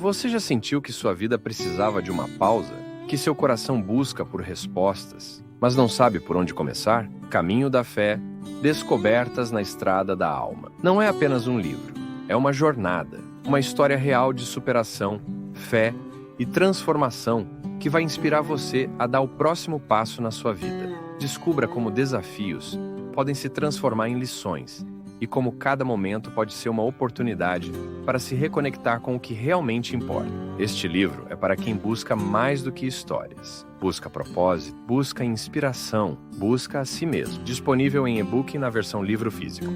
Você já sentiu que sua vida precisava de uma pausa? Que seu coração busca por respostas, mas não sabe por onde começar? Caminho da Fé, Descobertas na Estrada da Alma. Não é apenas um livro, é uma jornada, uma história real de superação, fé e transformação que vai inspirar você a dar o próximo passo na sua vida. Descubra como desafios podem se transformar em lições e como cada momento pode ser uma oportunidade para se reconectar com o que realmente importa. Este livro é para quem busca mais do que histórias. Busca propósito, busca inspiração, busca a si mesmo. Disponível em e-book e na versão livro físico.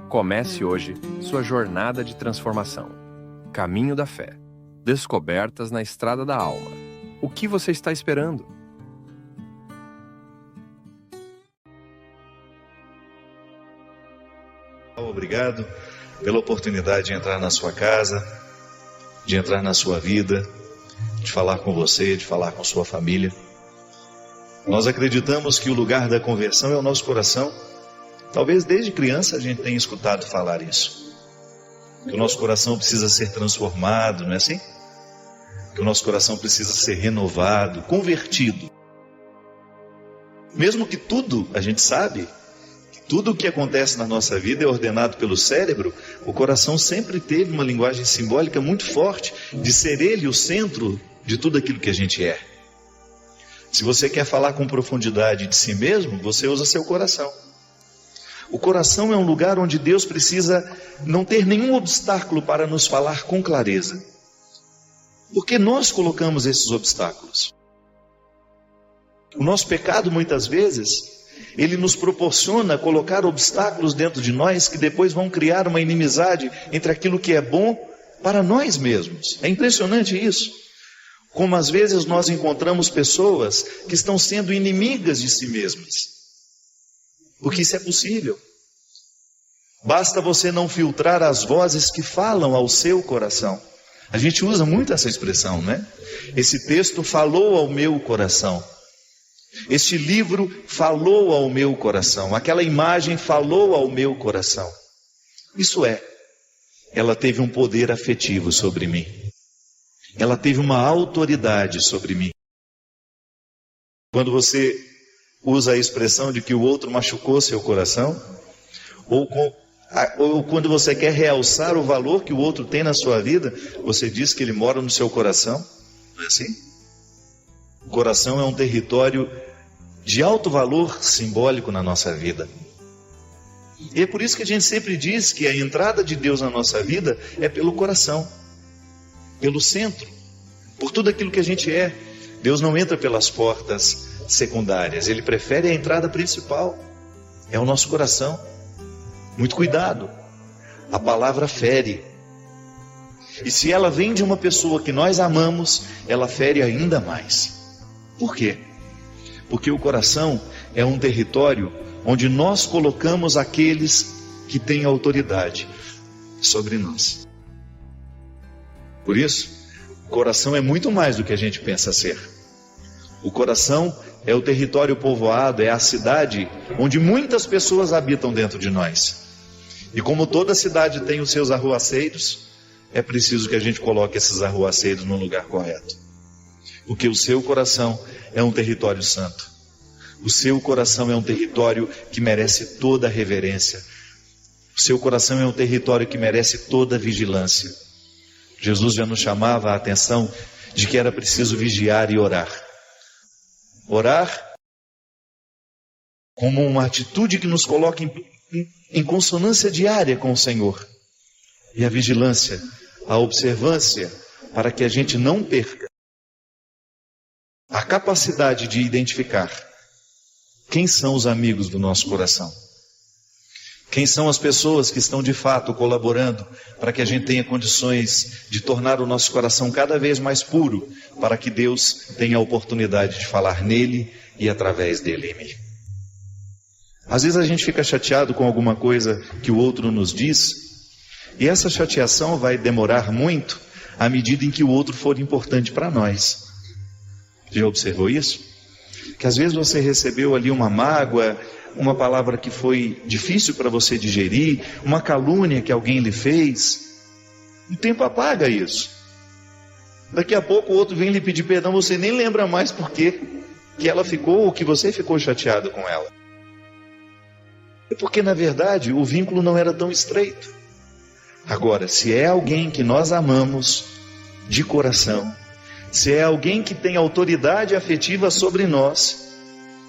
Comece hoje sua jornada de transformação. Caminho da Fé. Descobertas na Estrada da Alma. O que você está esperando? Obrigado pela oportunidade de entrar na sua casa, de entrar na sua vida, de falar com você, de falar com sua família. Nós acreditamos que o lugar da conversão é o nosso coração. Talvez desde criança a gente tenha escutado falar isso. Que o nosso coração precisa ser transformado, não é assim? Que o nosso coração precisa ser renovado, convertido. Mesmo que tudo, a gente sabe, tudo o que acontece na nossa vida é ordenado pelo cérebro, o coração sempre teve uma linguagem simbólica muito forte de ser ele o centro de tudo aquilo que a gente é. Se você quer falar com profundidade de si mesmo, você usa seu coração. O coração é um lugar onde Deus precisa não ter nenhum obstáculo para nos falar com clareza. Porque nós colocamos esses obstáculos. O nosso pecado muitas vezes ele nos proporciona colocar obstáculos dentro de nós que depois vão criar uma inimizade entre aquilo que é bom para nós mesmos. É impressionante isso. Como às vezes nós encontramos pessoas que estão sendo inimigas de si mesmas. Porque isso é possível. Basta você não filtrar as vozes que falam ao seu coração. A gente usa muito essa expressão, né? Esse texto falou ao meu coração. Este livro falou ao meu coração, aquela imagem falou ao meu coração. Isso é, ela teve um poder afetivo sobre mim. Ela teve uma autoridade sobre mim. Quando você usa a expressão de que o outro machucou seu coração, ou quando você quer realçar o valor que o outro tem na sua vida, você diz que ele mora no seu coração. Não é assim? O coração é um território de alto valor simbólico na nossa vida. E é por isso que a gente sempre diz que a entrada de Deus na nossa vida é pelo coração, pelo centro, por tudo aquilo que a gente é. Deus não entra pelas portas secundárias, Ele prefere a entrada principal, é o nosso coração. Muito cuidado, a palavra fere. E se ela vem de uma pessoa que nós amamos, ela fere ainda mais. Por quê? Porque o coração é um território onde nós colocamos aqueles que têm autoridade sobre nós. Por isso, o coração é muito mais do que a gente pensa ser. O coração é o território povoado, é a cidade onde muitas pessoas habitam dentro de nós. E como toda cidade tem os seus arruaceiros, é preciso que a gente coloque esses arruaceiros no lugar correto. Porque o seu coração é um território santo. O seu coração é um território que merece toda a reverência. O seu coração é um território que merece toda a vigilância. Jesus já nos chamava a atenção de que era preciso vigiar e orar. Orar como uma atitude que nos coloca em consonância diária com o Senhor. E a vigilância, a observância, para que a gente não perca a capacidade de identificar quem são os amigos do nosso coração. Quem são as pessoas que estão de fato colaborando para que a gente tenha condições de tornar o nosso coração cada vez mais puro, para que Deus tenha a oportunidade de falar nele e através dele em mim. Às vezes a gente fica chateado com alguma coisa que o outro nos diz, e essa chateação vai demorar muito à medida em que o outro for importante para nós. Já observou isso? Que às vezes você recebeu ali uma mágoa, uma palavra que foi difícil para você digerir, uma calúnia que alguém lhe fez. O tempo apaga isso. Daqui a pouco o outro vem lhe pedir perdão, você nem lembra mais por quê que ela ficou ou que você ficou chateado com ela. É porque, na verdade, o vínculo não era tão estreito. Agora, se é alguém que nós amamos de coração, se é alguém que tem autoridade afetiva sobre nós,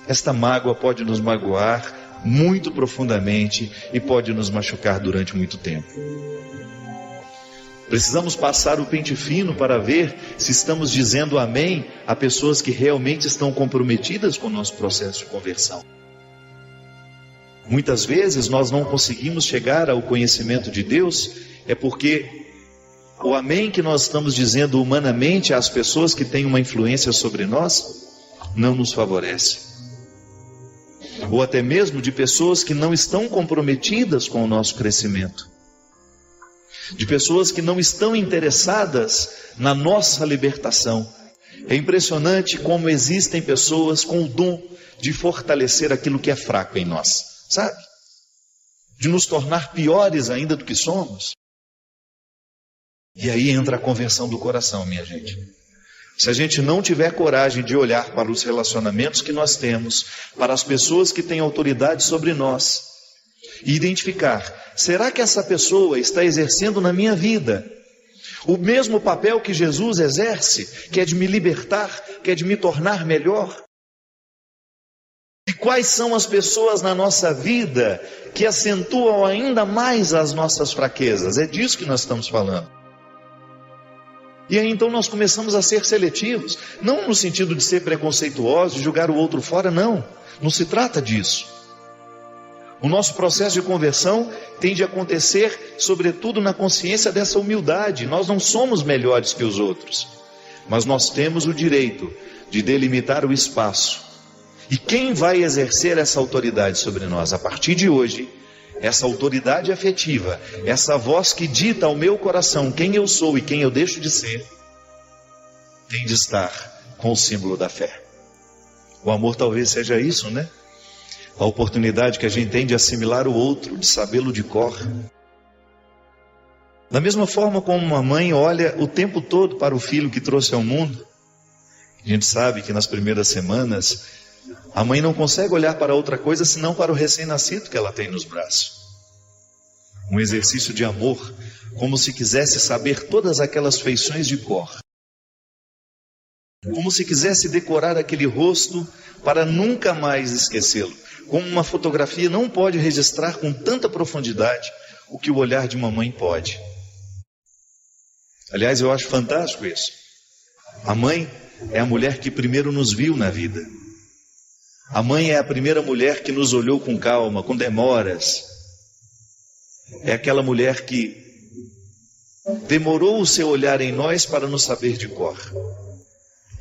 esta mágoa pode nos magoar muito profundamente e pode nos machucar durante muito tempo. Precisamos passar o pente fino para ver se estamos dizendo amém a pessoas que realmente estão comprometidas com o nosso processo de conversão. Muitas vezes nós não conseguimos chegar ao conhecimento de Deus, é porque o amém que nós estamos dizendo humanamente às pessoas que têm uma influência sobre nós, não nos favorece. Ou até mesmo de pessoas que não estão comprometidas com o nosso crescimento. De pessoas que não estão interessadas na nossa libertação. É impressionante como existem pessoas com o dom de fortalecer aquilo que é fraco em nós, sabe? De nos tornar piores ainda do que somos. E aí entra a conversão do coração, minha gente. Se a gente não tiver coragem de olhar para os relacionamentos que nós temos, para as pessoas que têm autoridade sobre nós, e identificar, será que essa pessoa está exercendo na minha vida o mesmo papel que Jesus exerce, que é de me libertar, que é de me tornar melhor? E quais são as pessoas na nossa vida que acentuam ainda mais as nossas fraquezas? É disso que nós estamos falando. E aí então nós começamos a ser seletivos, não no sentido de ser preconceituosos, de jogar o outro fora, não se trata disso. O nosso processo de conversão tem de acontecer, sobretudo, na consciência dessa humildade. Nós não somos melhores que os outros, mas nós temos o direito de delimitar o espaço. E quem vai exercer essa autoridade sobre nós? A partir de hoje, essa autoridade afetiva, essa voz que dita ao meu coração quem eu sou e quem eu deixo de ser, tem de estar com o símbolo da fé. O amor talvez seja isso, né? A oportunidade que a gente tem de assimilar o outro, de sabê-lo de cor. Da mesma forma como uma mãe olha o tempo todo para o filho que trouxe ao mundo, a gente sabe que nas primeiras semanas, a mãe não consegue olhar para outra coisa senão para o recém-nascido que ela tem nos braços. Um exercício de amor, como se quisesse saber todas aquelas feições de cor. Como se quisesse decorar aquele rosto para nunca mais esquecê-lo. Como uma fotografia não pode registrar com tanta profundidade o que o olhar de uma mãe pode. Aliás, eu acho fantástico isso. A mãe é a mulher que primeiro nos viu na vida. A mãe é a primeira mulher que nos olhou com calma, com demoras. É aquela mulher que demorou o seu olhar em nós para nos saber de cor.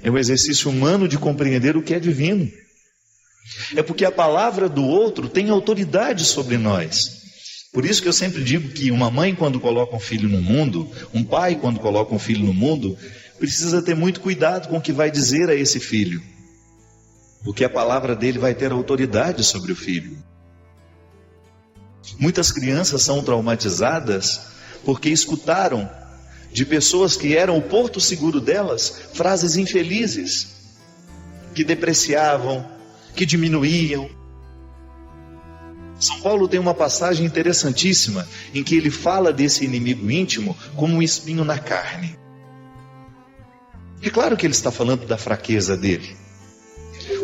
É um exercício humano de compreender o que é divino. É porque a palavra do outro tem autoridade sobre nós. Por isso que eu sempre digo que uma mãe, quando coloca um filho no mundo, um pai, quando coloca um filho no mundo, precisa ter muito cuidado com o que vai dizer a esse filho. Porque a palavra dele vai ter autoridade sobre o filho. Muitas crianças são traumatizadas porque escutaram de pessoas que eram o porto seguro delas frases infelizes, que depreciavam, que diminuíam. São Paulo tem uma passagem interessantíssima em que ele fala desse inimigo íntimo como um espinho na carne. É claro que ele está falando da fraqueza dele.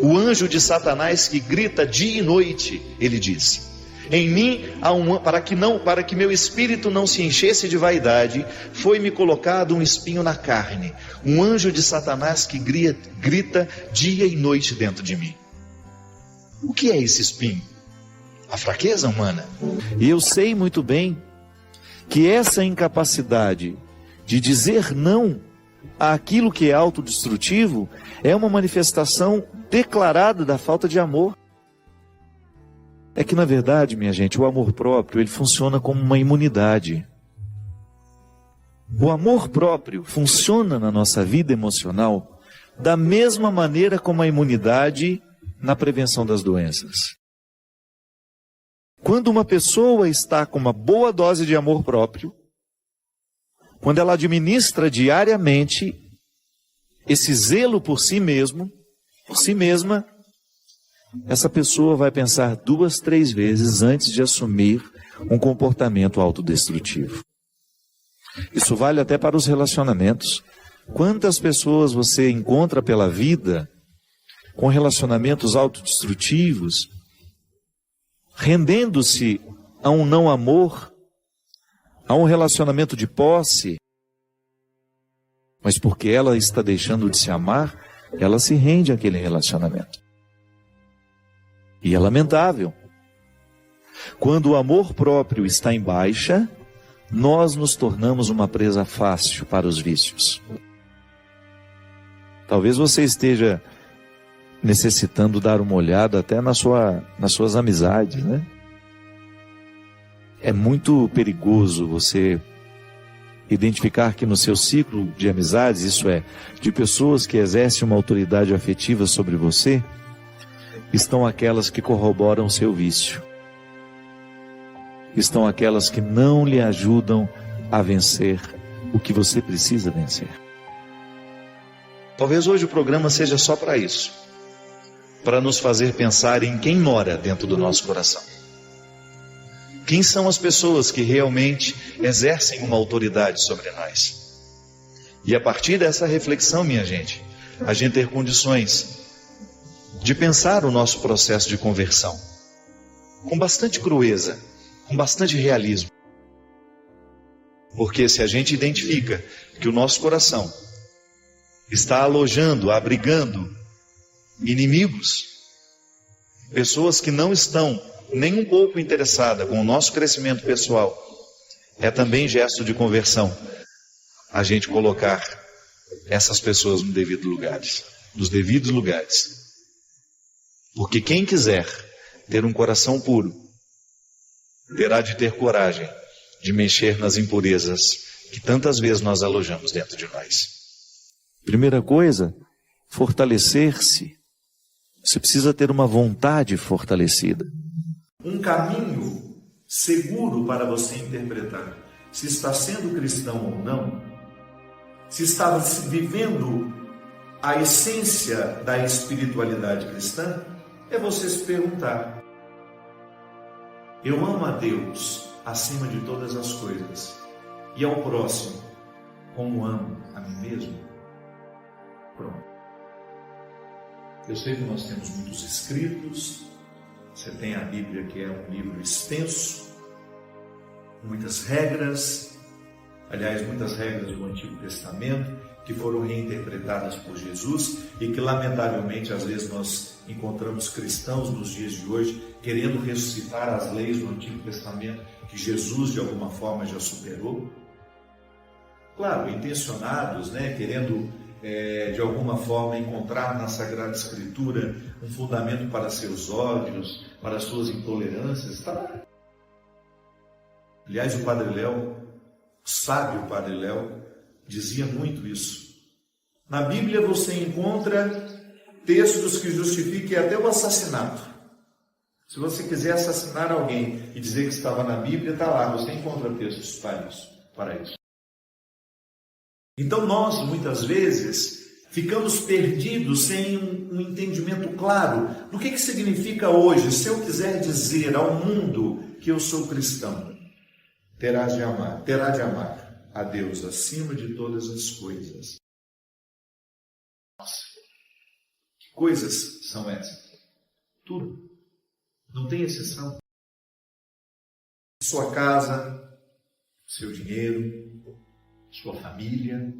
O anjo de Satanás que grita dia e noite, ele diz: em mim há para que meu espírito não se enchesse de vaidade, foi-me colocado um espinho na carne, um anjo de Satanás que grita dia e noite dentro de mim. O que é esse espinho? A fraqueza humana. E eu sei muito bem que essa incapacidade de dizer não àquilo que é autodestrutivo é uma manifestação declarada da falta de amor. É que, na verdade, minha gente, o amor próprio, ele funciona como uma imunidade. O amor próprio funciona na nossa vida emocional da mesma maneira como a imunidade na prevenção das doenças. Quando uma pessoa está com uma boa dose de amor próprio, quando ela administra diariamente esse zelo por si mesmo, por si mesma, essa pessoa vai pensar 2, 3 vezes antes de assumir um comportamento autodestrutivo. Isso vale até para os relacionamentos. Quantas pessoas você encontra pela vida com relacionamentos autodestrutivos, rendendo-se a um não amor, a um relacionamento de posse, mas porque ela está deixando de se amar, ela se rende àquele relacionamento. E é lamentável. Quando o amor próprio está em baixa, nós nos tornamos uma presa fácil para os vícios. Talvez você esteja necessitando dar uma olhada até nas suas amizades, né? É muito perigoso você identificar que no seu ciclo de amizades, isso é, de pessoas que exercem uma autoridade afetiva sobre você, estão aquelas que corroboram o seu vício. Estão aquelas que não lhe ajudam a vencer o que você precisa vencer. Talvez hoje o programa seja só para isso, para nos fazer pensar em quem mora dentro do nosso coração. Quem são as pessoas que realmente exercem uma autoridade sobre nós? E a partir dessa reflexão, minha gente, a gente ter condições de pensar o nosso processo de conversão com bastante crueza, com bastante realismo. Porque se a gente identifica que o nosso coração está alojando, abrigando inimigos, pessoas que não estão nem um pouco interessadas com o nosso crescimento pessoal, é também gesto de conversão a gente colocar essas pessoas nos devidos lugares. Porque quem quiser ter um coração puro, terá de ter coragem de mexer nas impurezas que tantas vezes nós alojamos dentro de nós. Primeira coisa, fortalecer-se. Você precisa ter uma vontade fortalecida. Um caminho seguro para você interpretar se está sendo cristão ou não, se está vivendo a essência da espiritualidade cristã, é você se perguntar: eu amo a Deus acima de todas as coisas e ao próximo como amo a mim mesmo? Pronto. Eu sei que nós temos muitos escritos, você tem a Bíblia, que é um livro extenso, muitas regras, aliás, muitas regras do Antigo Testamento, que foram reinterpretadas por Jesus e que, lamentavelmente, às vezes nós encontramos cristãos nos dias de hoje querendo ressuscitar as leis do Antigo Testamento que Jesus, de alguma forma, já superou. Claro, intencionados, querendo, de alguma forma, encontrar na Sagrada Escritura um fundamento para seus ódios, para suas intolerâncias. Tá? Aliás, o Padre Léo, o sábio Padre Léo, dizia muito isso. Na Bíblia você encontra textos que justifiquem até o assassinato. Se você quiser assassinar alguém e dizer que estava na Bíblia, está lá, você encontra textos para isso. Então nós, muitas vezes, ficamos perdidos sem um entendimento claro do que significa hoje, se eu quiser dizer ao mundo que eu sou cristão, terá de amar a Deus acima de todas as coisas. Nossa, que coisas são essas? Tudo. Não tem exceção. Sua casa, seu dinheiro, sua família.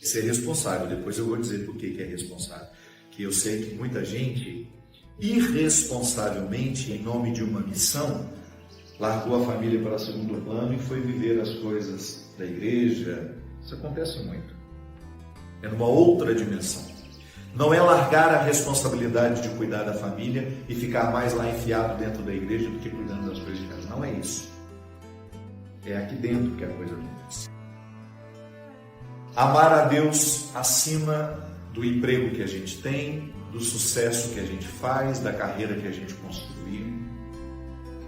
Ser responsável. Depois eu vou dizer por que é responsável. Que eu sei que muita gente, irresponsavelmente, em nome de uma missão, largou a família para segundo plano e foi viver as coisas da igreja. Isso acontece muito. É numa outra dimensão. Não é largar a responsabilidade de cuidar da família e ficar mais lá enfiado dentro da igreja do que cuidando das coisas de casa. Não é isso. É aqui dentro que a coisa acontece. Amar a Deus acima do emprego que a gente tem, do sucesso que a gente faz, da carreira que a gente construiu.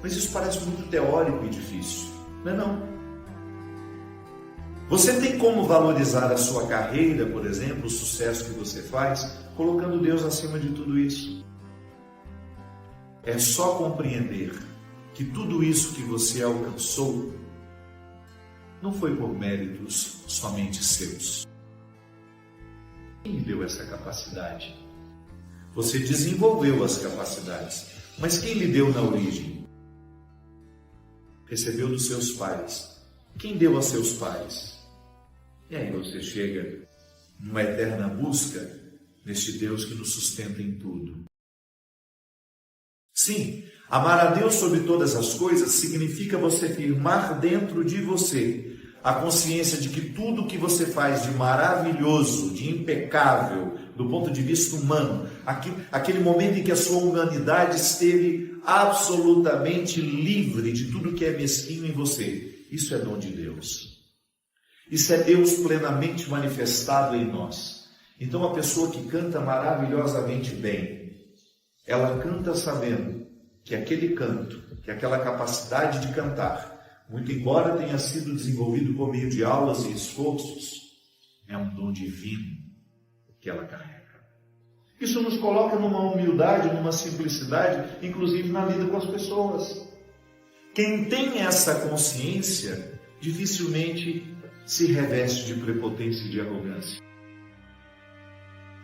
Mas isso parece muito teórico e difícil. Não é não. Você tem como valorizar a sua carreira, por exemplo, o sucesso que você faz, colocando Deus acima de tudo isso. É só compreender que tudo isso que você alcançou não foi por méritos somente seus. Quem lhe deu essa capacidade? Você desenvolveu as capacidades, mas quem lhe deu na origem? Recebeu dos seus pais. Quem deu a seus pais? E aí você chega numa eterna busca neste Deus que nos sustenta em tudo. Sim, amar a Deus sobre todas as coisas significa você firmar dentro de você a consciência de que tudo que você faz de maravilhoso, de impecável, do ponto de vista humano, aquele momento em que a sua humanidade esteve absolutamente livre de tudo que é mesquinho em você, isso é dom de Deus. Isso é Deus plenamente manifestado em nós. Então a pessoa que canta maravilhosamente bem, ela canta sabendo que aquele canto, que aquela capacidade de cantar, muito embora tenha sido desenvolvido por meio de aulas e esforços, é um dom divino que ela carrega. Isso nos coloca numa humildade, numa simplicidade, inclusive na vida com as pessoas. Quem tem essa consciência, dificilmente se reveste de prepotência e de arrogância.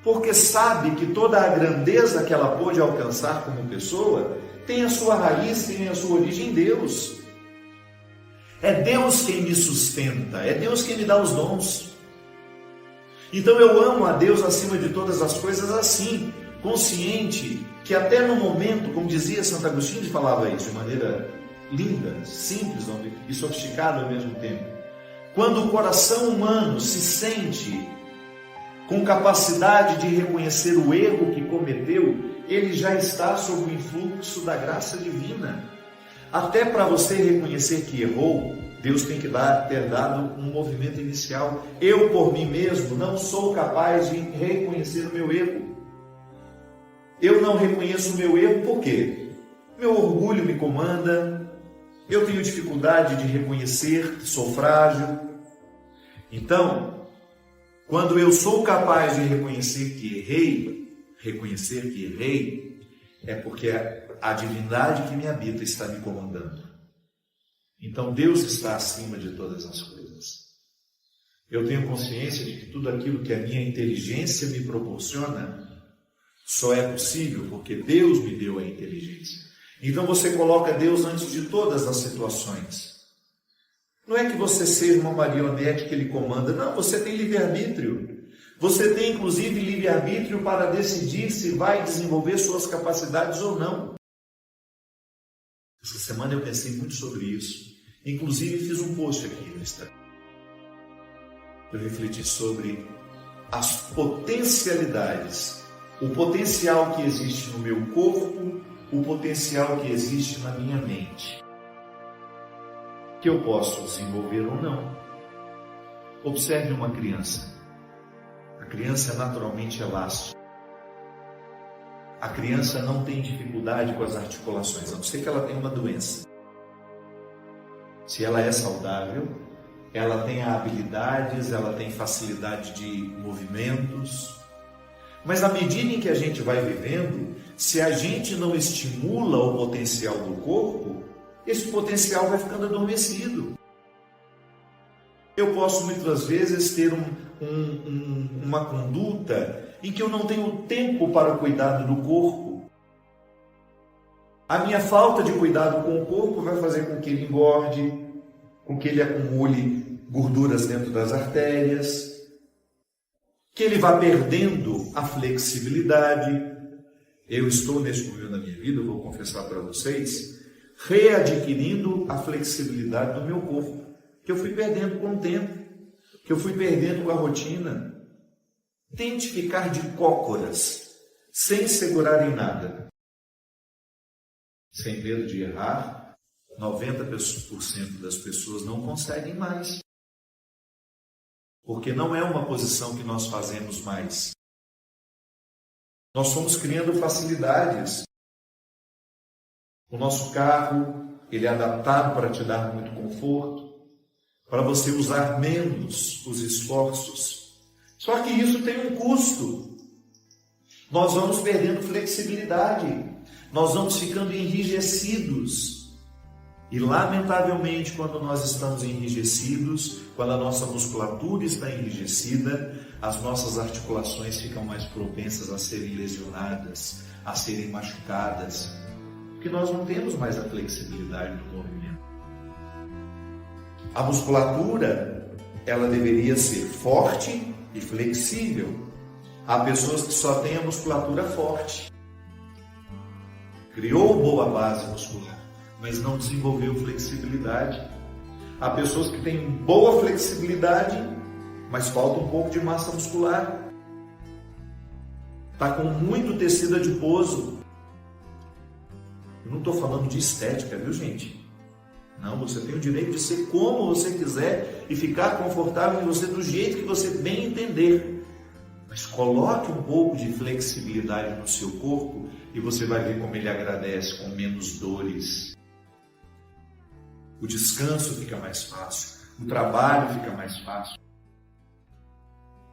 Porque sabe que toda a grandeza que ela pôde alcançar como pessoa tem a sua raiz, tem a sua origem em Deus. É Deus quem me sustenta, é Deus quem me dá os dons. Então eu amo a Deus acima de todas as coisas assim, consciente que até no momento, como dizia Santo Agostinho, ele falava isso de maneira linda, simples e sofisticada ao mesmo tempo. Quando o coração humano se sente com capacidade de reconhecer o erro que cometeu, ele já está sob o influxo da graça divina. Até para você reconhecer que errou, Deus tem que ter dado um movimento inicial. Eu, por mim mesmo, não sou capaz de reconhecer o meu erro. Eu não reconheço o meu erro por quê? Meu orgulho me comanda, eu tenho dificuldade de reconhecer que sou frágil. Então, quando eu sou capaz de reconhecer que errei, é porque a divindade que me habita está me comandando. Então Deus está acima de todas as coisas. Eu tenho consciência de que tudo aquilo que a minha inteligência me proporciona só é possível porque Deus me deu a inteligência. Então você coloca Deus antes de todas as situações. Não é que você seja uma marionete que Ele comanda. Não, você tem livre-arbítrio. Você tem inclusive livre-arbítrio para decidir se vai desenvolver suas capacidades ou não. Essa semana eu pensei muito sobre isso. Inclusive fiz um post aqui no Instagram. Eu refleti sobre as potencialidades. O potencial que existe no meu corpo, o potencial que existe na minha mente. Que eu posso desenvolver ou não. Observe uma criança. A criança é naturalmente elástica. A criança não tem dificuldade com as articulações, a não ser que ela tenha uma doença. Se ela é saudável, ela tem habilidades, ela tem facilidade de movimentos. Mas à medida em que a gente vai vivendo, se a gente não estimula o potencial do corpo, esse potencial vai ficando adormecido. Eu posso muitas vezes ter uma conduta em que eu não tenho tempo para o cuidado do corpo. A minha falta de cuidado com o corpo vai fazer com que ele engorde, com que ele acumule gorduras dentro das artérias, que ele vá perdendo a flexibilidade. Eu estou neste momento da minha vida, eu vou confessar para vocês, readquirindo a flexibilidade do meu corpo, que eu fui perdendo com o tempo, que eu fui perdendo com a rotina. Tente ficar de cócoras, sem segurar em nada. Sem medo de errar, 90% das pessoas não conseguem mais. Porque não é uma posição que nós fazemos mais. Nós fomos criando facilidades. O nosso carro, ele é adaptado para te dar muito conforto. para você usar menos os esforços. Só que isso tem um custo. Nós vamos perdendo flexibilidade, nós vamos ficando enrijecidos. E, lamentavelmente, quando nós estamos enrijecidos, quando a nossa musculatura está enrijecida, as nossas articulações ficam mais propensas a serem lesionadas, a serem machucadas, porque nós não temos mais a flexibilidade do movimento. A musculatura, ela deveria ser forte e flexível. Há pessoas que só têm a musculatura forte. Criou boa base muscular, mas não desenvolveu flexibilidade. Há pessoas que têm boa flexibilidade, mas falta um pouco de massa muscular. Está com muito tecido adiposo. Eu não estou falando de estética, viu, gente? Não, você tem o direito de ser como você quiser e ficar confortável em você do jeito que você bem entender. Mas coloque um pouco de flexibilidade no seu corpo e você vai ver como ele agradece com menos dores. O descanso fica mais fácil, o trabalho fica mais fácil.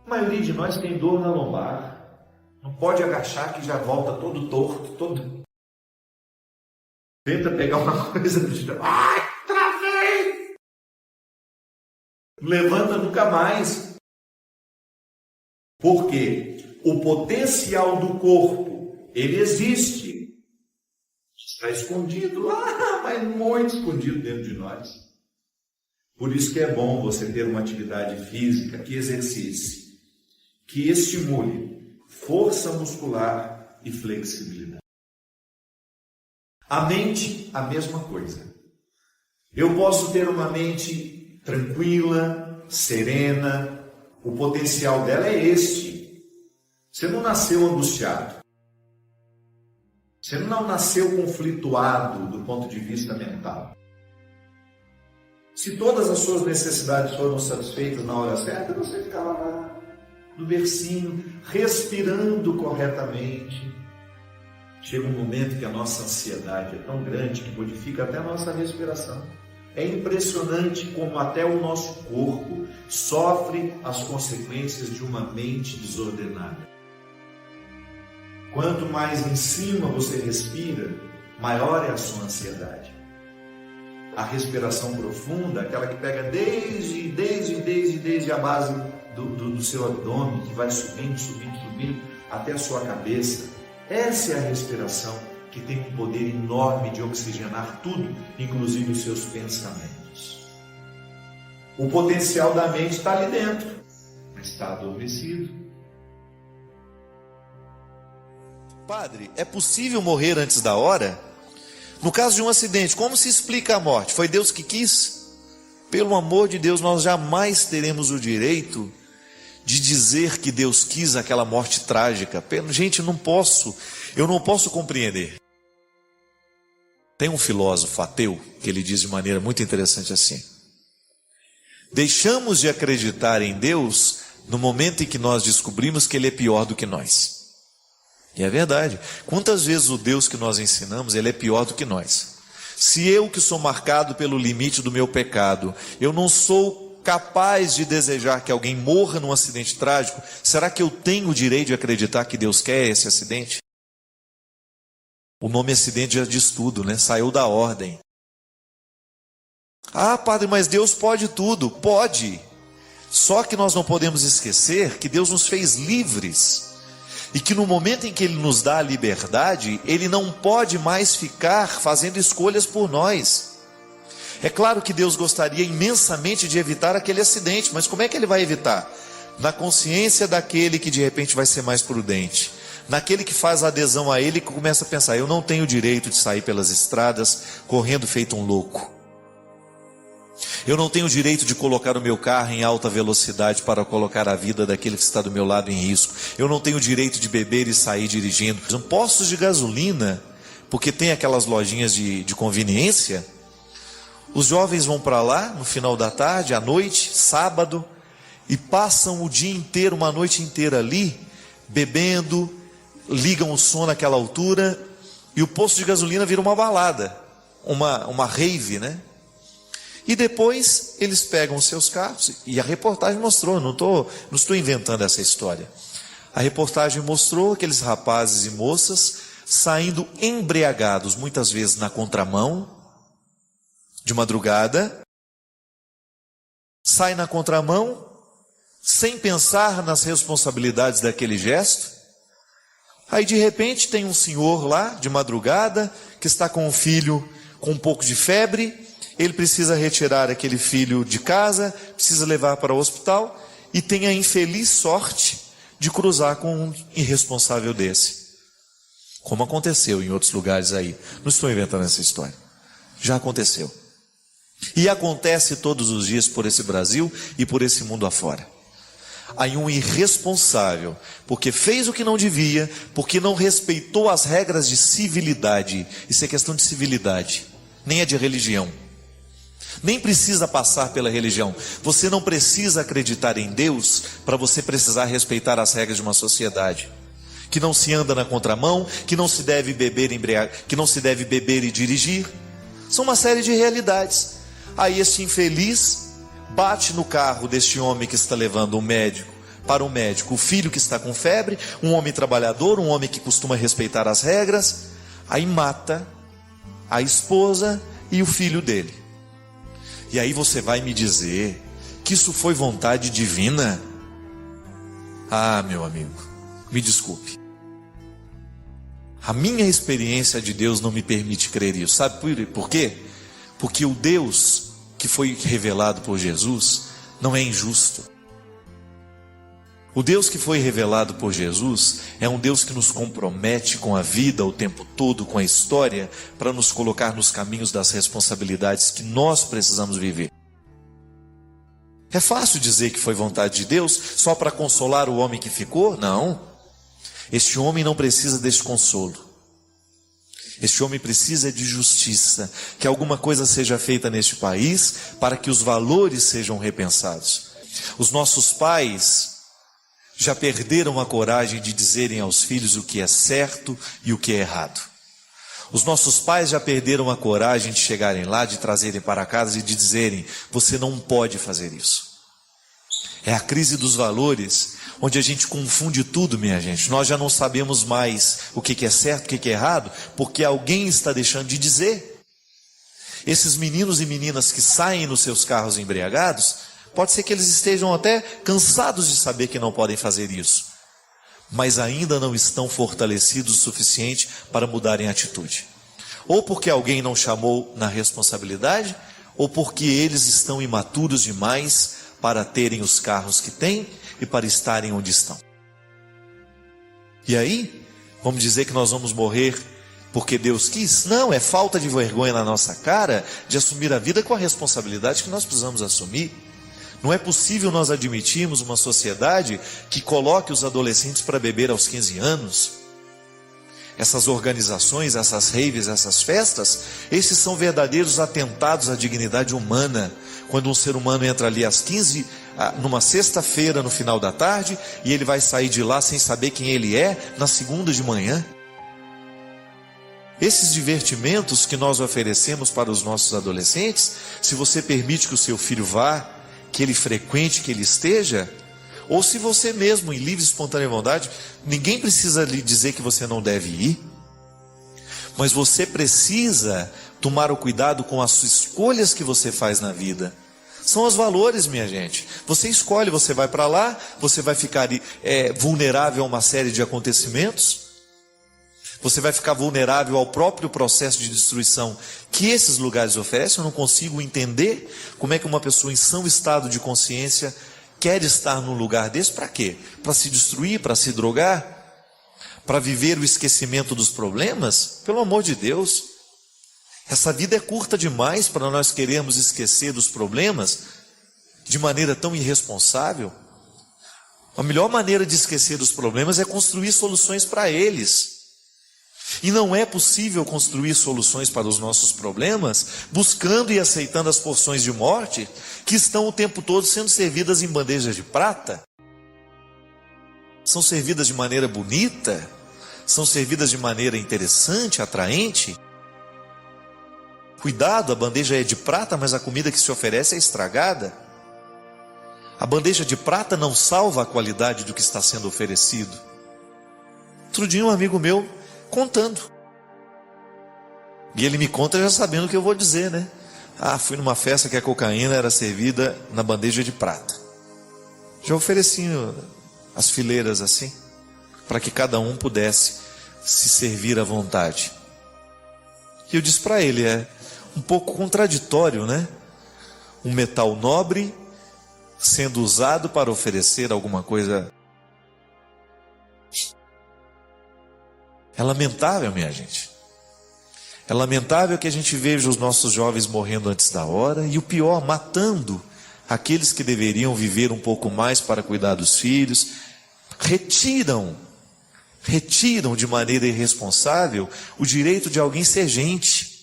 A maioria de nós tem dor na lombar. Não pode agachar que já volta todo torto, todo... Tenta pegar uma coisa do tipo... Ai, travei! Levanta nunca mais. Por quê? O potencial do corpo, ele existe. Está escondido lá, mas muito escondido dentro de nós. Por isso que é bom você ter uma atividade física que exercite, que estimule força muscular e flexibilidade. A mente, a mesma coisa. Eu posso ter uma mente tranquila, serena, o potencial dela é este. Você não nasceu angustiado. Você não nasceu conflituado do ponto de vista mental. Se todas as suas necessidades foram satisfeitas na hora certa, você ficava lá, no bercinho, respirando corretamente. Chega um momento que a nossa ansiedade é tão grande que modifica até a nossa respiração. É impressionante como até o nosso corpo sofre as consequências de uma mente desordenada. Quanto mais em cima você respira, maior é a sua ansiedade. A respiração profunda, aquela que pega desde a base do seu abdômen, que vai subindo, até a sua cabeça. Essa é a respiração que tem um poder enorme de oxigenar tudo, inclusive os seus pensamentos. O potencial da mente está ali dentro, mas está adormecido. Padre, é possível morrer antes da hora? No caso de um acidente, como se explica a morte? Foi Deus que quis? Pelo amor de Deus, nós jamais teremos o direito de dizer que Deus quis aquela morte trágica. Gente, eu não posso compreender. Tem um filósofo ateu que ele diz de maneira muito interessante assim: deixamos de acreditar em Deus no momento em que nós descobrimos que Ele é pior do que nós. E é verdade. Quantas vezes o Deus que nós ensinamos, Ele é pior do que nós? Se eu, que sou marcado pelo limite do meu pecado, eu não sou capaz de desejar que alguém morra num acidente trágico, será que eu tenho o direito de acreditar que Deus quer esse acidente? O nome acidente já diz tudo, né? Saiu da ordem. Ah, padre, mas Deus pode tudo. Pode. Só que nós não podemos esquecer que Deus nos fez livres. E que no momento em que Ele nos dá a liberdade, Ele não pode mais ficar fazendo escolhas por nós. É claro que Deus gostaria imensamente de evitar aquele acidente, mas como é que Ele vai evitar? Na consciência daquele que de repente vai ser mais prudente, naquele que faz adesão a Ele, que começa a pensar: eu não tenho direito de sair pelas estradas correndo feito um louco. Eu não tenho direito de colocar o meu carro em alta velocidade para colocar a vida daquele que está do meu lado em risco. Eu não tenho direito de beber e sair dirigindo. São postos de gasolina, porque tem aquelas lojinhas de conveniência. Os jovens vão para lá no final da tarde, à noite, sábado, e passam o dia inteiro, uma noite inteira ali, bebendo, ligam o som naquela altura, e o posto de gasolina vira uma balada, uma rave, né? E depois eles pegam os seus carros, e a reportagem mostrou, não estou inventando essa história. A reportagem mostrou aqueles rapazes e moças saindo embriagados, muitas vezes na contramão, de madrugada, sai na contramão, sem pensar nas responsabilidades daquele gesto. Aí de repente tem um senhor lá, de madrugada, que está com um filho com um pouco de febre, ele precisa retirar aquele filho de casa, precisa levar para o hospital, e tem a infeliz sorte de cruzar com um irresponsável desse. Como aconteceu em outros lugares aí. Não estou inventando essa história. Já aconteceu. E acontece todos os dias por esse Brasil e por esse mundo afora. Aí um irresponsável, porque fez o que não devia, porque não respeitou as regras de civilidade. Isso é questão de civilidade, nem é de religião. Nem precisa passar pela religião. Você não precisa acreditar em Deus para você precisar respeitar as regras de uma sociedade. Que não se anda na contramão, que não se deve beber que não se deve beber e dirigir. São uma série de realidades. Aí este infeliz bate no carro deste homem que está levando para o médico, o filho que está com febre, um homem trabalhador, um homem que costuma respeitar as regras, aí mata a esposa e o filho dele. E aí você vai me dizer que isso foi vontade divina? Ah, meu amigo, me desculpe. A minha experiência de Deus não me permite crer isso. Sabe por quê? Porque o Deus que foi revelado por Jesus não é injusto. O Deus que foi revelado por Jesus é um Deus que nos compromete com a vida o tempo todo, com a história, para nos colocar nos caminhos das responsabilidades que nós precisamos viver. É fácil dizer que foi vontade de Deus só para consolar o homem que ficou? Não. Este homem não precisa deste consolo. Este homem precisa de justiça, que alguma coisa seja feita neste país para que os valores sejam repensados. Os nossos pais já perderam a coragem de dizerem aos filhos o que é certo e o que é errado. Os nossos pais já perderam a coragem de chegarem lá, de trazerem para casa e de dizerem: você não pode fazer isso. É a crise dos valores, onde a gente confunde tudo, minha gente. Nós já não sabemos mais o que é certo, o que é errado, porque alguém está deixando de dizer. Esses meninos e meninas que saem nos seus carros embriagados, pode ser que eles estejam até cansados de saber que não podem fazer isso, mas ainda não estão fortalecidos o suficiente para mudarem a atitude. Ou porque alguém não chamou na responsabilidade, ou porque eles estão imaturos demais para terem os carros que têm e para estarem onde estão. E aí, vamos dizer que nós vamos morrer porque Deus quis? Não, é falta de vergonha na nossa cara de assumir a vida com a responsabilidade que nós precisamos assumir. Não é possível nós admitirmos uma sociedade que coloque os adolescentes para beber aos 15 anos. Essas organizações, essas raves, essas festas, esses são verdadeiros atentados à dignidade humana. Quando um ser humano entra ali às 15, numa sexta-feira no final da tarde, e ele vai sair de lá sem saber quem ele é, na segunda de manhã. Esses divertimentos que nós oferecemos para os nossos adolescentes, se você permite que o seu filho vá, que ele frequente, que ele esteja, ou se você mesmo, em livre e espontânea vontade, ninguém precisa lhe dizer que você não deve ir, mas você precisa tomar o cuidado com as escolhas que você faz na vida. São os valores, minha gente. Você escolhe, você vai para lá, você vai ficar vulnerável a uma série de acontecimentos, você vai ficar vulnerável ao próprio processo de destruição que esses lugares oferecem. Eu não consigo entender como é que uma pessoa em são estado de consciência quer estar num lugar desse. Para quê? Para se destruir, para se drogar, para viver o esquecimento dos problemas? Pelo amor de Deus, essa vida é curta demais para nós querermos esquecer dos problemas de maneira tão irresponsável. A melhor maneira de esquecer dos problemas é construir soluções para eles. E não é possível construir soluções para os nossos problemas buscando e aceitando as porções de morte que estão o tempo todo sendo servidas em bandejas de prata. São servidas de maneira bonita, são servidas de maneira interessante, atraente. Cuidado, a bandeja é de prata, mas a comida que se oferece é estragada. A bandeja de prata não salva a qualidade do que está sendo oferecido. Outro dia um amigo meu contando. E ele me conta já sabendo o que eu vou dizer, né? Fui numa festa que a cocaína era servida na bandeja de prata. Já ofereciam as fileiras assim, para que cada um pudesse se servir à vontade. E eu disse para ele, é um pouco contraditório, né? Um metal nobre sendo usado para oferecer alguma coisa. É lamentável, minha gente. É lamentável que a gente veja os nossos jovens morrendo antes da hora e o pior, matando aqueles que deveriam viver um pouco mais para cuidar dos filhos. Retiram de maneira irresponsável o direito de alguém ser gente.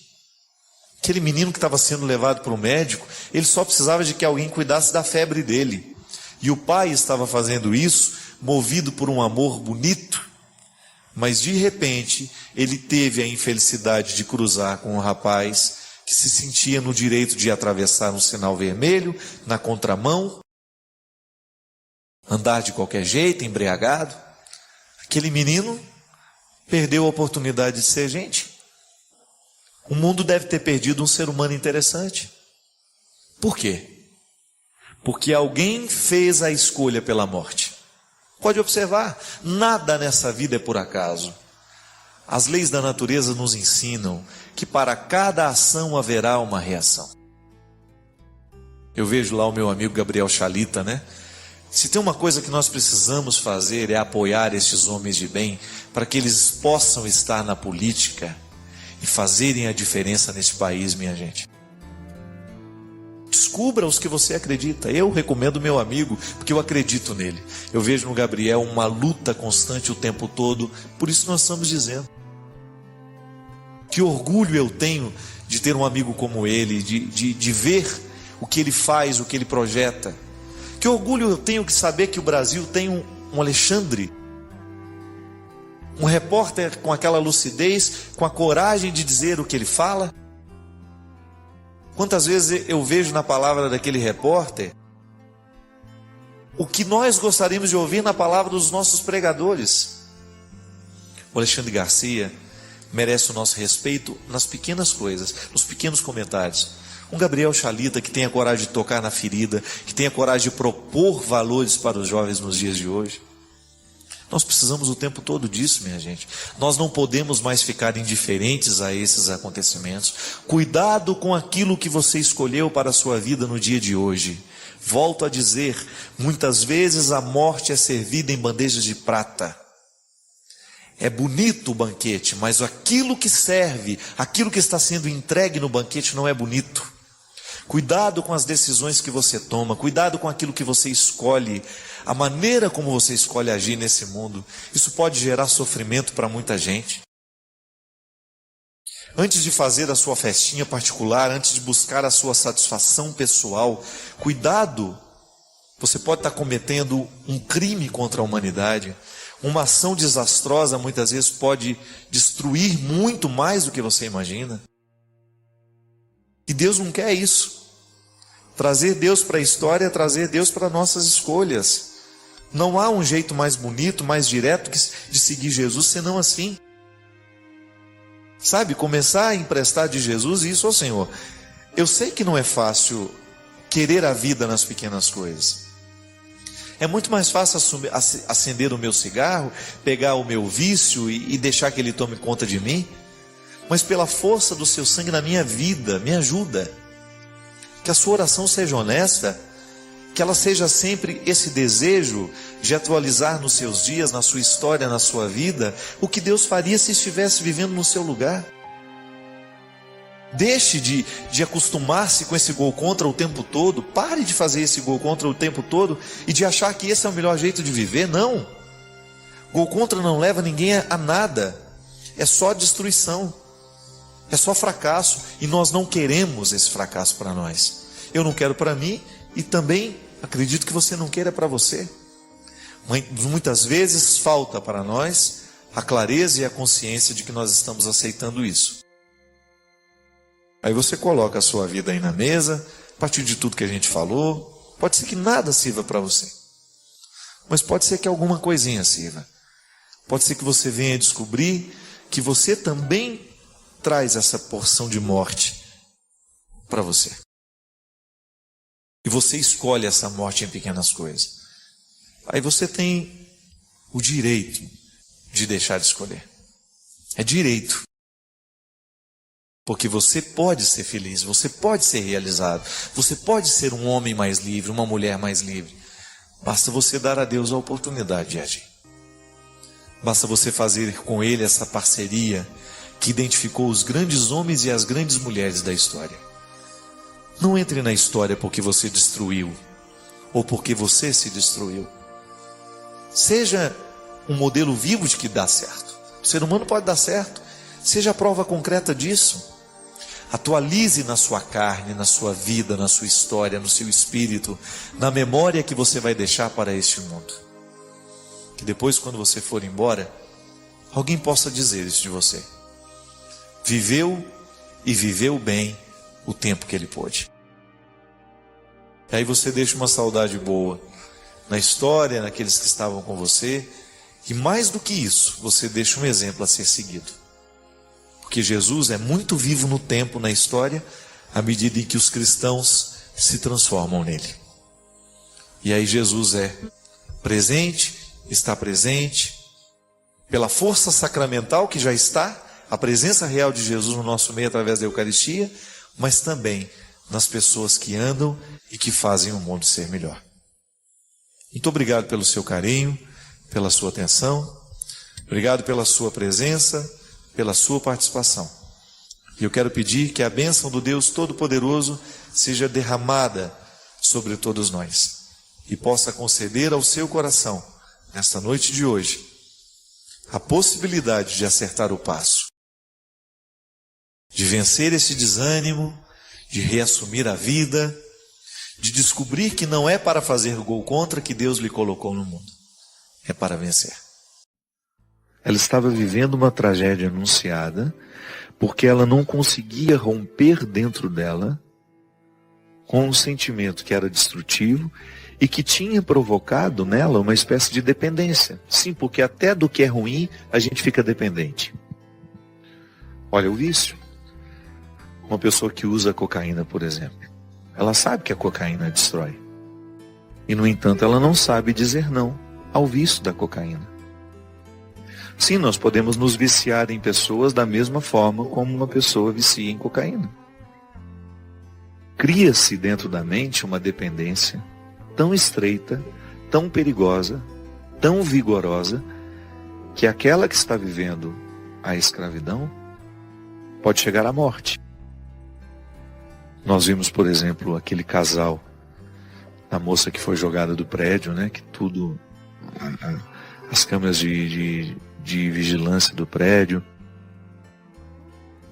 Aquele menino que estava sendo levado para o médico, ele só precisava de que alguém cuidasse da febre dele. E o pai estava fazendo isso, movido por um amor bonito, mas de repente ele teve a infelicidade de cruzar com um rapaz que se sentia no direito de atravessar um sinal vermelho, na contramão, andar de qualquer jeito, embriagado. Aquele menino perdeu a oportunidade de ser gente. O mundo deve ter perdido um ser humano interessante. Por quê? Porque alguém fez a escolha pela morte. Pode observar, nada nessa vida é por acaso. As leis da natureza nos ensinam que para cada ação haverá uma reação. Eu vejo lá o meu amigo Gabriel Chalita, né? Se tem uma coisa que nós precisamos fazer é apoiar estes homens de bem para que eles possam estar na política e fazerem a diferença nesse país, minha gente. Descubra os que você acredita. Eu recomendo meu amigo, porque eu acredito nele. Eu vejo no Gabriel uma luta constante o tempo todo. Por isso nós estamos dizendo. Que orgulho eu tenho de ter um amigo como ele, de ver o que ele faz, o que ele projeta. Que orgulho eu tenho de saber que o Brasil tem um Alexandre, um repórter com aquela lucidez, com a coragem de dizer o que ele fala. Quantas vezes eu vejo na palavra daquele repórter o que nós gostaríamos de ouvir na palavra dos nossos pregadores. O Alexandre Garcia merece o nosso respeito nas pequenas coisas, nos pequenos comentários. Um Gabriel Chalita que tenha coragem de tocar na ferida, que tenha coragem de propor valores para os jovens nos dias de hoje. Nós precisamos o tempo todo disso, minha gente. Nós não podemos mais ficar indiferentes a esses acontecimentos. Cuidado com aquilo que você escolheu para a sua vida no dia de hoje. Volto a dizer, muitas vezes a morte é servida em bandejas de prata. É bonito o banquete, mas aquilo que serve, aquilo que está sendo entregue no banquete não é bonito. Cuidado com as decisões que você toma, cuidado com aquilo que você escolhe, a maneira como você escolhe agir nesse mundo. Isso pode gerar sofrimento para muita gente. Antes de fazer a sua festinha particular, antes de buscar a sua satisfação pessoal, cuidado, você pode estar cometendo um crime contra a humanidade. Uma ação desastrosa muitas vezes pode destruir muito mais do que você imagina. E Deus não quer isso. Trazer Deus para a história é trazer Deus para nossas escolhas. Não há um jeito mais bonito, mais direto de seguir Jesus, senão assim. Sabe, começar a emprestar de Jesus isso ao Senhor. Eu sei que não é fácil querer a vida nas pequenas coisas. É muito mais fácil acender o meu cigarro, pegar o meu vício e deixar que ele tome conta de mim. Mas pela força do seu sangue na minha vida, me ajuda. Que a sua oração seja honesta, que ela seja sempre esse desejo de atualizar nos seus dias, na sua história, na sua vida, o que Deus faria se estivesse vivendo no seu lugar. Deixe de acostumar-se com esse gol contra o tempo todo. Pare de fazer esse gol contra o tempo todo e de achar que esse é o melhor jeito de viver. Não. Gol contra não leva ninguém a nada. É só destruição. É só fracasso. E nós não queremos esse fracasso para nós. Eu não quero para mim e também acredito que você não queira para você. Muitas vezes falta para nós a clareza e a consciência de que nós estamos aceitando isso. Aí você coloca a sua vida aí na mesa, a partir de tudo que a gente falou. Pode ser que nada sirva para você, mas pode ser que alguma coisinha sirva. Pode ser que você venha descobrir que você também traz essa porção de morte para você. E você escolhe essa morte em pequenas coisas. Aí você tem o direito de deixar de escolher. É direito. Porque você pode ser feliz, você pode ser realizado, você pode ser um homem mais livre, uma mulher mais livre. Basta você dar a Deus a oportunidade de agir. Basta você fazer com Ele essa parceria que identificou os grandes homens e as grandes mulheres da história. Não entre na história porque você destruiu, ou porque você se destruiu. Seja um modelo vivo de que dá certo. O ser humano pode dar certo. Seja a prova concreta disso. Atualize na sua carne, na sua vida, na sua história, no seu espírito, na memória que você vai deixar para este mundo. Que depois, quando você for embora, alguém possa dizer isso de você. Viveu e viveu bem o tempo que ele pôde. E aí você deixa uma saudade boa na história, naqueles que estavam com você. E mais do que isso, você deixa um exemplo a ser seguido. Porque Jesus é muito vivo no tempo, na história, à medida em que os cristãos se transformam nele. E aí Jesus é presente, está presente, pela força sacramental que já está, a presença real de Jesus no nosso meio através da Eucaristia, mas também nas pessoas que andam e que fazem o mundo ser melhor. Muito obrigado pelo seu carinho, pela sua atenção, obrigado pela sua presença, pela sua participação. E eu quero pedir que a bênção do Deus Todo-Poderoso seja derramada sobre todos nós e possa conceder ao seu coração, nesta noite de hoje, a possibilidade de acertar o passo, de vencer esse desânimo, de reassumir a vida, de descobrir que não é para fazer gol contra que Deus lhe colocou no mundo, é para vencer. Ela estava vivendo uma tragédia anunciada, porque ela não conseguia romper dentro dela com um sentimento que era destrutivo e que tinha provocado nela uma espécie de dependência. Sim, porque até do que é ruim a gente fica dependente. Olha o vício. Uma pessoa que usa cocaína, por exemplo, ela sabe que a cocaína destrói. E, no entanto, ela não sabe dizer não ao vício da cocaína. Sim, nós podemos nos viciar em pessoas da mesma forma como uma pessoa vicia em cocaína. Cria-se dentro da mente uma dependência tão estreita, tão perigosa, tão vigorosa, que aquela que está vivendo a escravidão pode chegar à morte. Nós vimos, por exemplo, aquele casal, a moça que foi jogada do prédio, né, que tudo, as câmeras de vigilância do prédio,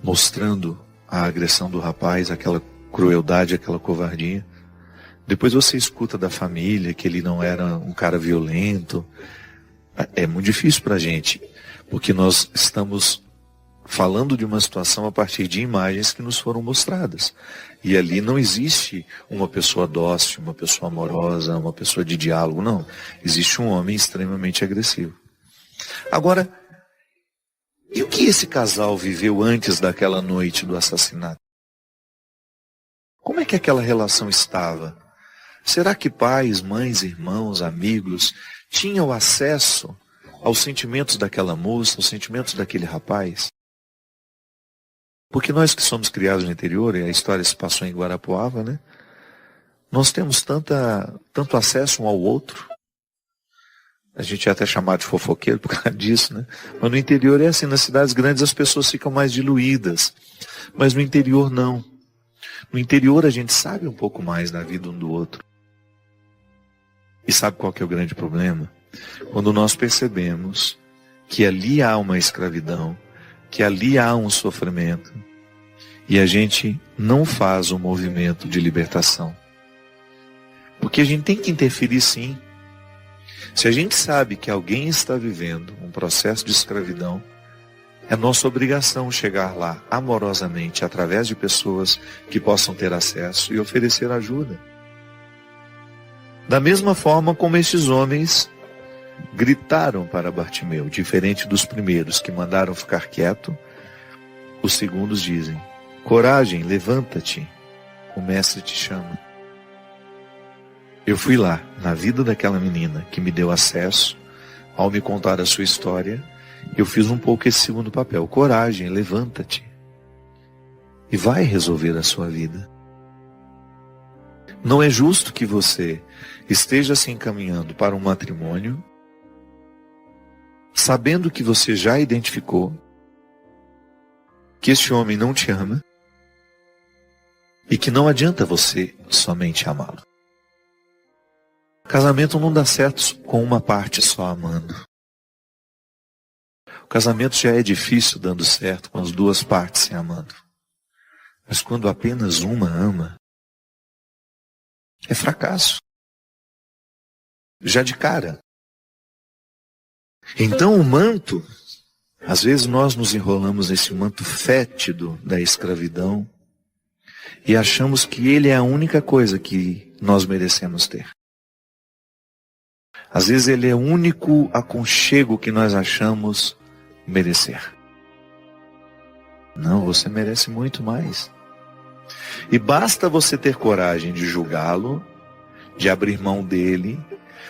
mostrando a agressão do rapaz, aquela crueldade, aquela covardia. Depois você escuta da família que ele não era um cara violento. É muito difícil para a gente, porque nós estamos falando de uma situação a partir de imagens que nos foram mostradas. E ali não existe uma pessoa dócil, uma pessoa amorosa, uma pessoa de diálogo, não. Existe um homem extremamente agressivo. Agora, e o que esse casal viveu antes daquela noite do assassinato? Como é que aquela relação estava? Será que pais, mães, irmãos, amigos tinham acesso aos sentimentos daquela moça, aos sentimentos daquele rapaz? Porque nós que somos criados no interior, e a história se passou em Guarapuava, né? Nós temos tanto acesso um ao outro. A gente é até chamado de fofoqueiro por causa disso, né? Mas no interior é assim, nas cidades grandes as pessoas ficam mais diluídas. Mas no interior não. No interior a gente sabe um pouco mais da vida um do outro. E sabe qual que é o grande problema? Quando nós percebemos que ali há uma escravidão, que ali há um sofrimento, e a gente não faz um movimento de libertação. Porque a gente tem que interferir sim. Se a gente sabe que alguém está vivendo um processo de escravidão, É nossa obrigação chegar lá amorosamente, através de pessoas que possam ter acesso e oferecer ajuda. Da mesma forma como estes homens gritaram para Bartimeu, diferente dos primeiros que mandaram ficar quieto, os segundos dizem: coragem, levanta-te, o mestre te chama. Eu fui lá, na vida daquela menina que me deu acesso, ao me contar a sua história, eu fiz um pouco esse segundo papel. Coragem, levanta-te e vai resolver a sua vida. Não é justo que você esteja se encaminhando para um matrimônio, sabendo que você já identificou que este homem não te ama e que não adianta você somente amá-lo. Casamento não dá certo com uma parte só amando. O casamento já é difícil dando certo com as duas partes se amando. Mas quando apenas uma ama, é fracasso. Já de cara. Então o manto, às vezes nós nos enrolamos nesse manto fétido da escravidão e achamos que ele é a única coisa que nós merecemos ter. Às vezes ele é o único aconchego que nós achamos merecer. Não, você merece muito mais. E basta você ter coragem de julgá-lo, de abrir mão dele,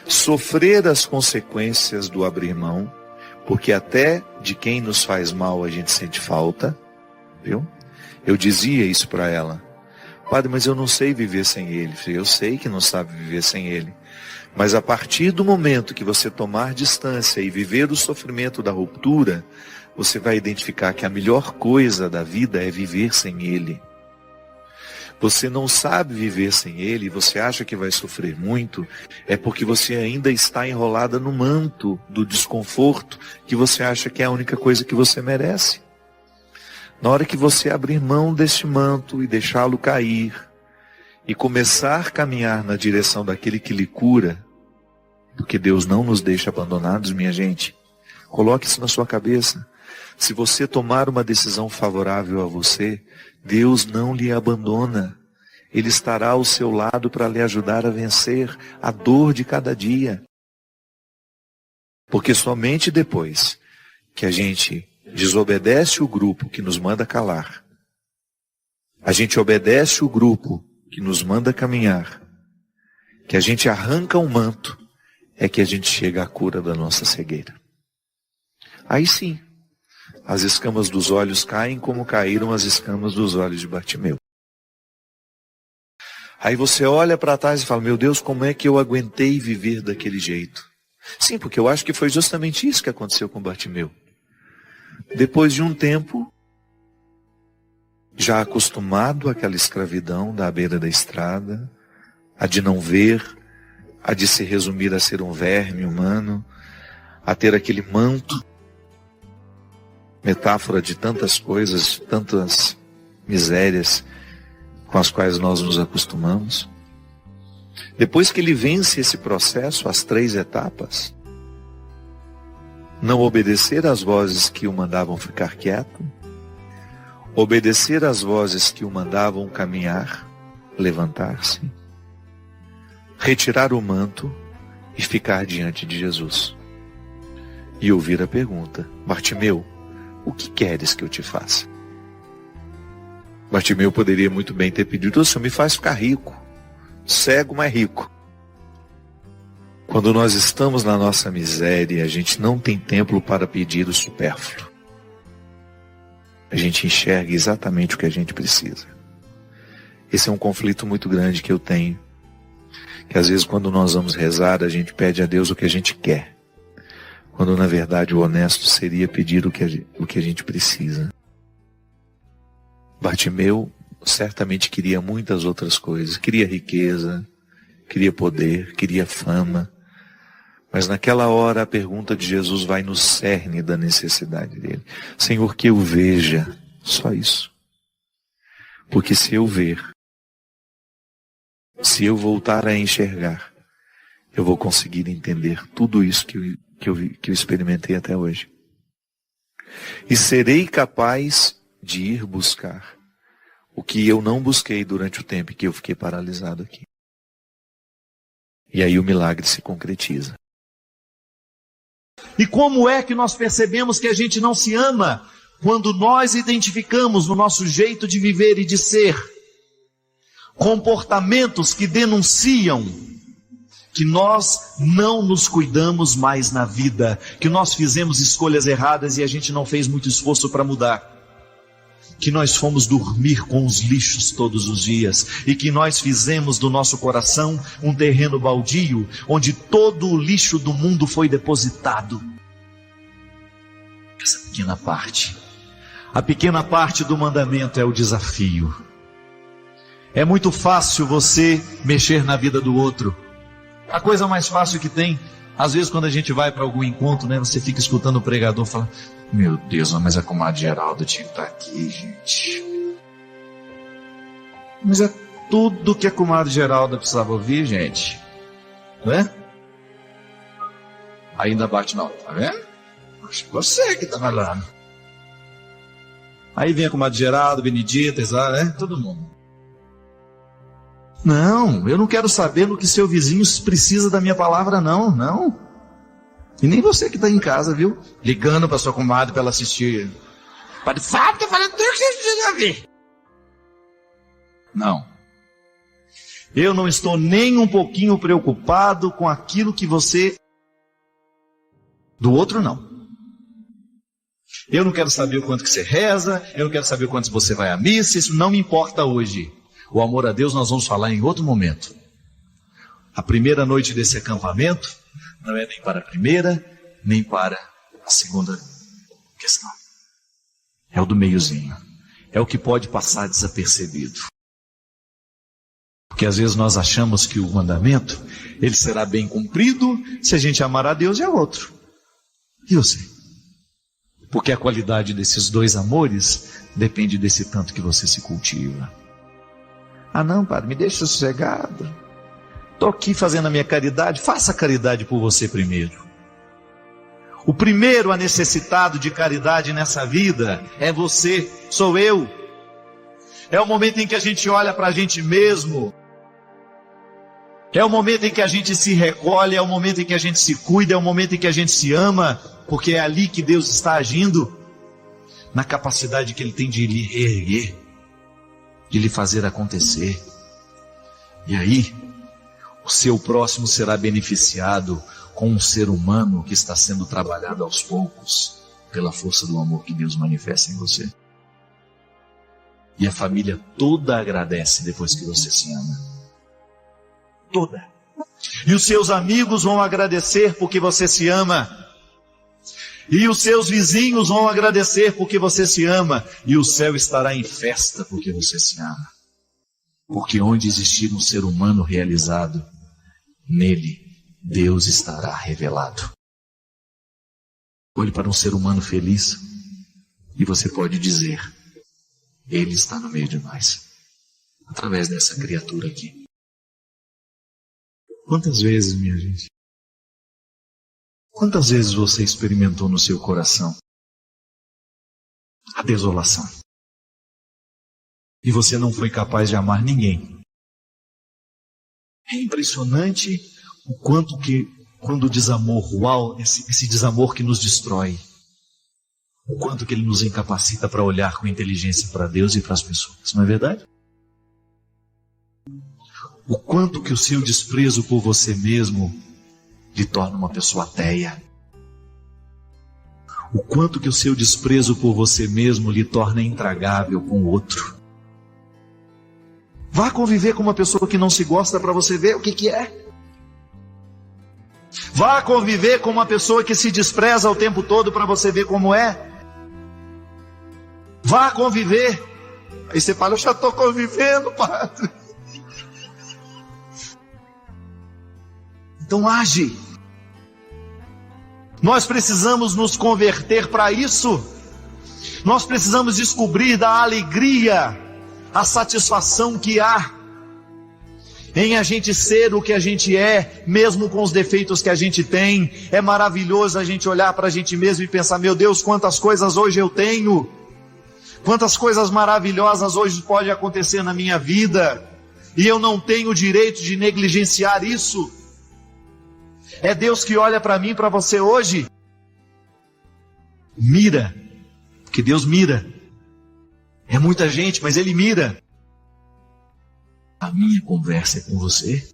sofrer as consequências do abrir mão, porque até de quem nos faz mal a gente sente falta, viu? Eu dizia isso para ela: padre, mas eu não sei viver sem ele. Eu sei que não sabe viver sem ele. Mas a partir do momento que você tomar distância e viver o sofrimento da ruptura, você vai identificar que a melhor coisa da vida é viver sem ele. Você não sabe viver sem ele e você acha que vai sofrer muito, é porque você ainda está enrolada no manto do desconforto que você acha que é a única coisa que você merece. Na hora que você abrir mão deste manto e deixá-lo cair, e começar a caminhar na direção daquele que lhe cura, porque Deus não nos deixa abandonados, minha gente. Coloque isso na sua cabeça. Se você tomar uma decisão favorável a você, Deus não lhe abandona. Ele estará ao seu lado para lhe ajudar a vencer a dor de cada dia. Porque somente depois que a gente desobedece o grupo que nos manda calar, a gente obedece o grupo que nos manda caminhar, que a gente arranca um manto, é que a gente chega à cura da nossa cegueira. Aí sim, as escamas dos olhos caem como caíram as escamas dos olhos de Bartimeu. Aí você olha para trás e fala: meu Deus, como é que eu aguentei viver daquele jeito? Sim, porque eu acho que foi justamente isso que aconteceu com Bartimeu. Depois de um tempo, já acostumado àquela escravidão da beira da estrada, a de não ver, a de se resumir a ser um verme humano, a ter aquele manto, metáfora de tantas coisas, tantas misérias com as quais nós nos acostumamos. Depois que ele vence esse processo, as 3 etapas, não obedecer às vozes que o mandavam ficar quieto, obedecer às vozes que o mandavam caminhar, levantar-se, retirar o manto e ficar diante de Jesus. E ouvir a pergunta: Bartimeu, o que queres que eu te faça? Bartimeu poderia muito bem ter pedido: o Senhor me faz ficar rico, cego, mas rico. Quando nós estamos na nossa miséria, a gente não tem tempo para pedir o supérfluo. A gente enxerga exatamente o que a gente precisa. Esse é um conflito muito grande que eu tenho. Que às vezes quando nós vamos rezar, a gente pede a Deus o que a gente quer. Quando na verdade o honesto seria pedir o que a gente precisa. Bartimeu certamente queria muitas outras coisas. Queria riqueza, queria poder, queria fama. Mas naquela hora a pergunta de Jesus vai no cerne da necessidade dele. Senhor, que eu veja, só isso. Porque se eu ver, se eu voltar a enxergar, eu vou conseguir entender tudo isso que eu experimentei até hoje. e serei capaz de ir buscar o que eu não busquei durante o tempo que eu fiquei paralisado aqui. E aí o milagre se concretiza. E como é que nós percebemos que a gente não se ama? Quando nós identificamos no nosso jeito de viver e de ser comportamentos que denunciam que nós não nos cuidamos mais na vida, que nós fizemos escolhas erradas e a gente não fez muito esforço para mudar, que nós fomos dormir com os lixos todos os dias e que nós fizemos do nosso coração um terreno baldio onde todo o lixo do mundo foi depositado. Essa pequena parte, a pequena parte do mandamento é o desafio. É muito fácil você mexer na vida do outro. A coisa mais fácil que tem, às vezes quando a gente vai para algum encontro, né, você fica escutando o pregador falar: meu Deus, mas a comadre Geralda tinha que estar aqui, gente. Mas é tudo que a comadre Geralda precisava ouvir, gente. Não é? Ainda bate não, tá vendo? Acho que você que tá falando. Aí vem a comadre Geralda, Benedita, né? Todo mundo. Não, eu não quero saber no que seu vizinho precisa da minha palavra, não. E nem você que está em casa, viu? Ligando para sua comadre para ela assistir. Padre Fábio, tá falando tudo que você precisa ver. Não. Eu não estou nem um pouquinho preocupado com aquilo que você... Do outro, não. Eu não quero saber o quanto que você reza, eu não quero saber o quanto você vai à missa, isso não me importa hoje. O amor a Deus nós vamos falar em outro momento. A primeira noite desse acampamento não é nem para a primeira, nem para a segunda questão. É o do meiozinho. É o que pode passar desapercebido. Porque às vezes nós achamos que o mandamento, ele será bem cumprido se a gente amar a Deus e a outro. E você? Porque a qualidade desses dois amores depende desse tanto que você se cultiva. Ah não, padre, me deixa sossegado. Estou aqui fazendo a minha caridade. Faça a caridade por você primeiro. O primeiro a necessitado de caridade nessa vida é você, sou eu. É o momento em que a gente olha para a gente mesmo. É o momento em que a gente se recolhe, é o momento em que a gente se cuida, é o momento em que a gente se ama, porque é ali que Deus está agindo, na capacidade que Ele tem de lhe reerguer, de lhe fazer acontecer. E aí, o seu próximo será beneficiado com um ser humano que está sendo trabalhado aos poucos, pela força do amor que Deus manifesta em você. E a família toda agradece depois que você se ama. Toda. E os seus amigos vão agradecer porque você se ama. E os seus vizinhos vão agradecer porque você se ama. E o céu estará em festa porque você se ama. Porque onde existir um ser humano realizado, nele Deus estará revelado. Olhe para um ser humano feliz e você pode dizer: Ele está no meio de nós, através dessa criatura aqui. Quantas vezes, minha gente? Quantas vezes você experimentou no seu coração a desolação? E você não foi capaz de amar ninguém. É impressionante o quanto que, quando o desamor, esse desamor que nos destrói, o quanto que ele nos incapacita para olhar com inteligência para Deus e para as pessoas, não é verdade? O quanto que o seu desprezo por você mesmo lhe torna uma pessoa ateia. O quanto que o seu desprezo por você mesmo lhe torna intragável com o outro. Vá conviver com uma pessoa que não se gosta para você ver o que é. Vá conviver com uma pessoa que se despreza o tempo todo para você ver como é. Vá conviver. Aí você fala: eu já estou convivendo, padre. Então age. Nós precisamos nos converter para isso. Nós precisamos descobrir da alegria, a satisfação que há em a gente ser o que a gente é, mesmo com os defeitos que a gente tem. É maravilhoso a gente olhar para a gente mesmo e pensar: meu Deus, quantas coisas hoje eu tenho, quantas coisas maravilhosas hoje podem acontecer na minha vida, e eu não tenho o direito de negligenciar isso. É Deus que olha para mim e para você hoje. Mira, porque Deus mira. É muita gente, mas Ele mira. A minha conversa é com você.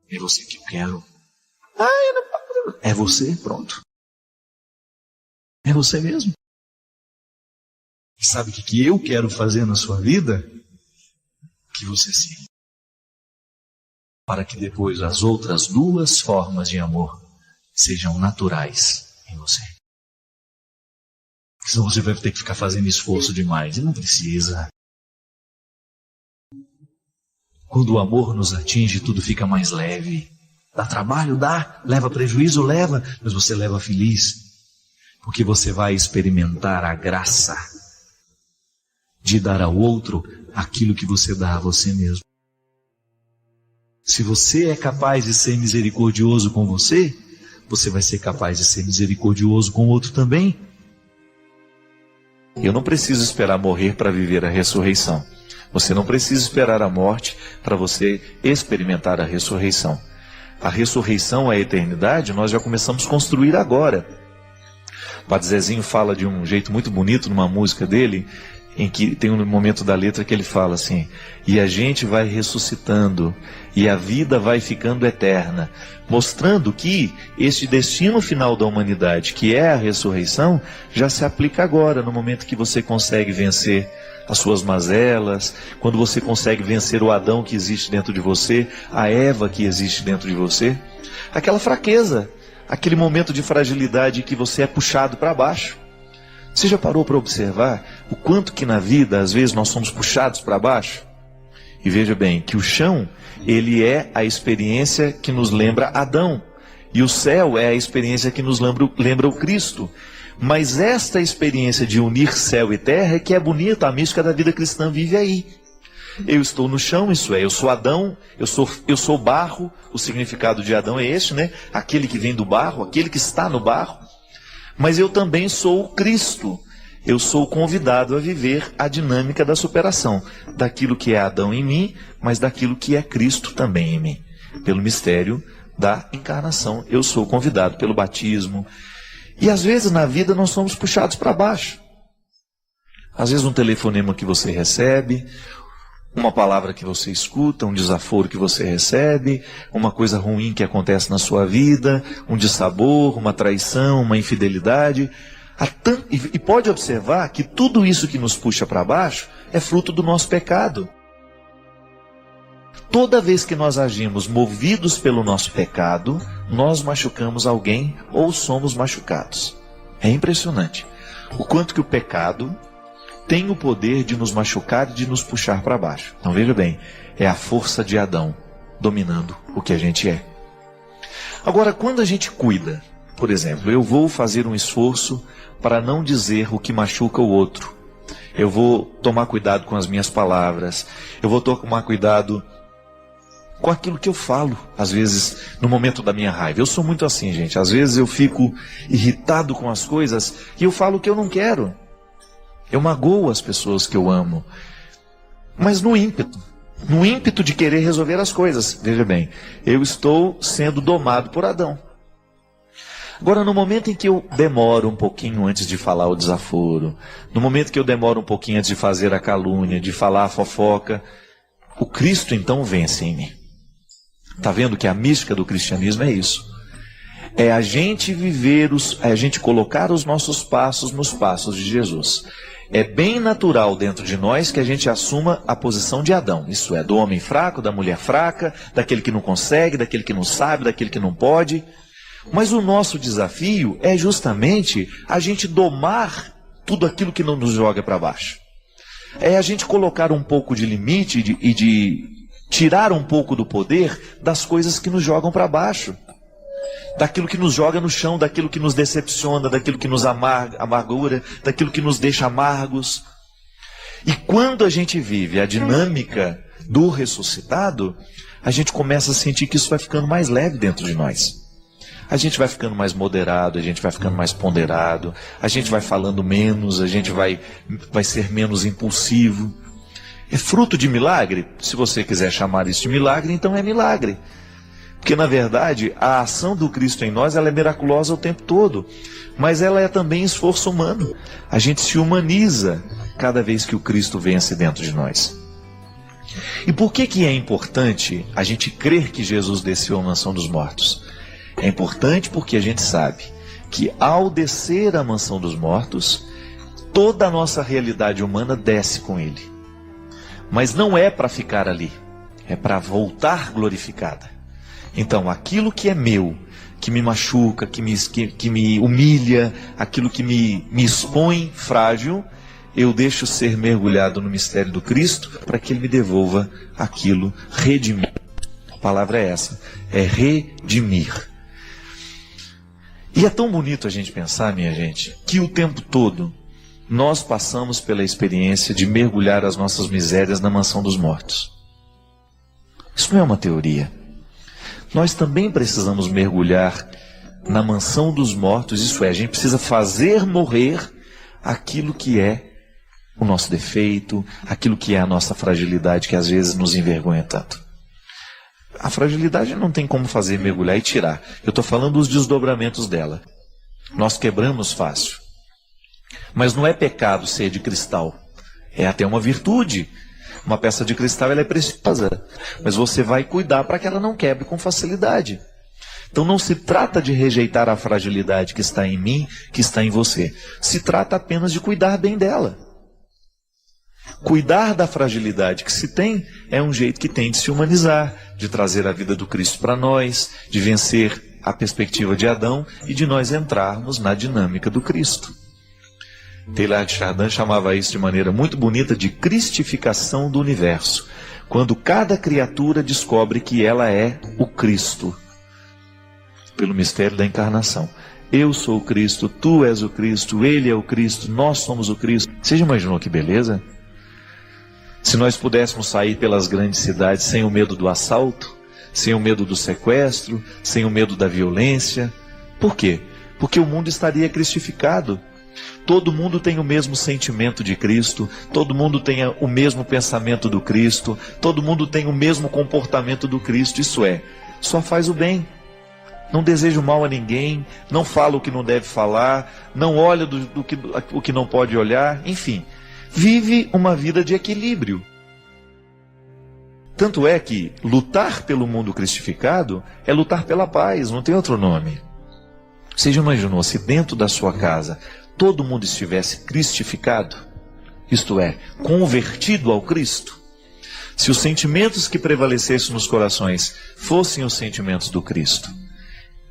É você que eu quero. É você, pronto. É você mesmo. E sabe o que eu quero fazer na sua vida? Que você siga. Para que depois as outras duas formas de amor sejam naturais em você. Senão você vai ter que ficar fazendo esforço demais. E não precisa. Quando o amor nos atinge, tudo fica mais leve. Dá trabalho? Dá. Leva prejuízo? Leva. Mas você leva feliz. Porque você vai experimentar a graça de dar ao outro aquilo que você dá a você mesmo. Se você é capaz de ser misericordioso com você, você vai ser capaz de ser misericordioso com o outro também. Eu não preciso esperar morrer para viver a ressurreição. Você não precisa esperar a morte para você experimentar a ressurreição. A ressurreição, a eternidade, nós já começamos a construir agora. O Padre Zezinho fala de um jeito muito bonito numa música dele, em que tem um momento da letra que ele fala assim: e a gente vai ressuscitando, e a vida vai ficando eterna, mostrando que este destino final da humanidade, que é a ressurreição, já se aplica agora, no momento que você consegue vencer as suas mazelas, quando você consegue vencer o Adão que existe dentro de você, a Eva que existe dentro de você, aquela fraqueza, aquele momento de fragilidade que você é puxado para baixo. Você já parou para observar o quanto que na vida, às vezes, nós somos puxados para baixo? E veja bem, que o chão, ele é a experiência que nos lembra Adão. E o céu é a experiência que nos lembra o Cristo. Mas esta experiência de unir céu e terra é que é bonita, a mística da vida cristã vive aí. Eu estou no chão, isso é, eu sou Adão, eu sou barro, o significado de Adão é este, né? Aquele que vem do barro, aquele que está no barro. Mas eu também sou o Cristo. Eu sou convidado a viver a dinâmica da superação, daquilo que é Adão em mim, mas daquilo que é Cristo também em mim. Pelo mistério da encarnação, eu sou convidado pelo batismo. E às vezes na vida nós somos puxados para baixo. Às vezes um telefonema que você recebe, uma palavra que você escuta, um desaforo que você recebe, uma coisa ruim que acontece na sua vida, um dissabor, uma traição, uma infidelidade. E pode observar que tudo isso que nos puxa para baixo é fruto do nosso pecado. Toda vez que nós agimos movidos pelo nosso pecado, nós machucamos alguém ou somos machucados. É impressionante o quanto que o pecado tem o poder de nos machucar e de nos puxar para baixo. Então veja bem, é a força de Adão dominando o que a gente é. Agora, quando a gente cuida, por exemplo, eu vou fazer um esforço para não dizer o que machuca o outro. Eu vou tomar cuidado com as minhas palavras. Eu vou tomar cuidado com aquilo que eu falo, às vezes, no momento da minha raiva. Eu sou muito assim, gente. Às vezes eu fico irritado com as coisas e eu falo o que eu não quero. Eu magoo as pessoas que eu amo. Mas no ímpeto de querer resolver as coisas. Veja bem, eu estou sendo domado por Adão. Agora, no momento em que eu demoro um pouquinho antes de falar o desaforo, no momento que eu demoro um pouquinho antes de fazer a calúnia, de falar a fofoca, o Cristo então vence em mim. Está vendo que a mística do cristianismo é isso? É a gente é a gente colocar os nossos passos nos passos de Jesus. É bem natural dentro de nós que a gente assuma a posição de Adão. Isso é, do homem fraco, da mulher fraca, daquele que não consegue, daquele que não sabe, daquele que não pode. Mas o nosso desafio é justamente a gente domar tudo aquilo que não nos joga para baixo. É a gente colocar um pouco de limite e de tirar um pouco do poder das coisas que nos jogam para baixo. Daquilo que nos joga no chão, daquilo que nos decepciona, daquilo que nos amargura, daquilo que nos deixa amargos. E quando a gente vive a dinâmica do ressuscitado, a gente começa a sentir que isso vai ficando mais leve dentro de nós. A gente vai ficando mais moderado, a gente vai ficando mais ponderado, a gente vai falando menos, a gente vai ser menos impulsivo. É fruto de milagre? Se você quiser chamar isso de milagre, então é milagre. Porque, na verdade, a ação do Cristo em nós, ela é miraculosa o tempo todo. Mas ela é também esforço humano. A gente se humaniza cada vez que o Cristo vence dentro de nós. E por que é importante a gente crer que Jesus desceu à mansão dos mortos? É importante porque a gente sabe que ao descer à mansão dos mortos, toda a nossa realidade humana desce com ele. Mas não é para ficar ali, é para voltar glorificada. Então, aquilo que é meu, que me machuca, que me humilha, aquilo que me expõe frágil, eu deixo ser mergulhado no mistério do Cristo para que Ele me devolva aquilo, redimir. A palavra é essa, é redimir. E é tão bonito a gente pensar, minha gente, que o tempo todo nós passamos pela experiência de mergulhar as nossas misérias na mansão dos mortos. Isso não é uma teoria. Nós também precisamos mergulhar na mansão dos mortos, isso é, a gente precisa fazer morrer aquilo que é o nosso defeito, aquilo que é a nossa fragilidade, que às vezes nos envergonha tanto. A fragilidade não tem como fazer mergulhar e tirar. Eu estou falando dos desdobramentos dela. Nós quebramos fácil. Mas não é pecado ser de cristal. É até uma virtude. Uma peça de cristal ela é preciosa, mas você vai cuidar para que ela não quebre com facilidade. Então não se trata de rejeitar a fragilidade que está em mim, que está em você. Se trata apenas de cuidar bem dela. Cuidar da fragilidade que se tem é um jeito que tem de se humanizar, de trazer a vida do Cristo para nós, de vencer a perspectiva de Adão e de nós entrarmos na dinâmica do Cristo. Teilhard de Chardin chamava isso de maneira muito bonita de cristificação do universo, quando cada criatura descobre que ela é o Cristo, pelo mistério da encarnação. Eu sou o Cristo, tu és o Cristo, ele é o Cristo, nós somos o Cristo. Você já imaginou que beleza? Se nós pudéssemos sair pelas grandes cidades sem o medo do assalto, sem o medo do sequestro, sem o medo da violência. Por quê? Porque o mundo estaria cristificado. Todo mundo tem o mesmo sentimento de Cristo, todo mundo tem o mesmo pensamento do Cristo, todo mundo tem o mesmo comportamento do Cristo, isso é, só faz o bem. Não deseja o mal a ninguém, não fala o que não deve falar, não olha o que não pode olhar, enfim, vive uma vida de equilíbrio. Tanto é que lutar pelo mundo cristificado é lutar pela paz, não tem outro nome. Você já imaginou se dentro da sua casa todo mundo estivesse cristificado, isto é, convertido ao Cristo? Se os sentimentos que prevalecessem nos corações fossem os sentimentos do Cristo,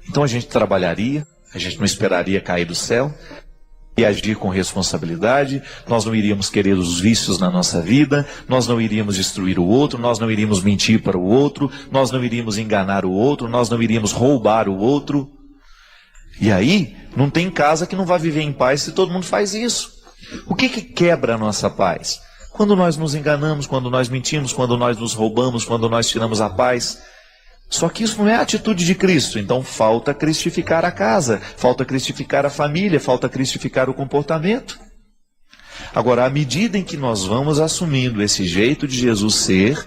então a gente trabalharia, a gente não esperaria cair do céu, e agir com responsabilidade, nós não iríamos querer os vícios na nossa vida, nós não iríamos destruir o outro, nós não iríamos mentir para o outro, nós não iríamos enganar o outro, nós não iríamos roubar o outro. E aí, não tem casa que não vá viver em paz se todo mundo faz isso. O que quebra a nossa paz? Quando nós nos enganamos, quando nós mentimos, quando nós nos roubamos, quando nós tiramos a paz. Só que isso não é a atitude de Cristo. Então falta cristificar a casa, falta cristificar a família, falta cristificar o comportamento. Agora, à medida em que nós vamos assumindo esse jeito de Jesus ser,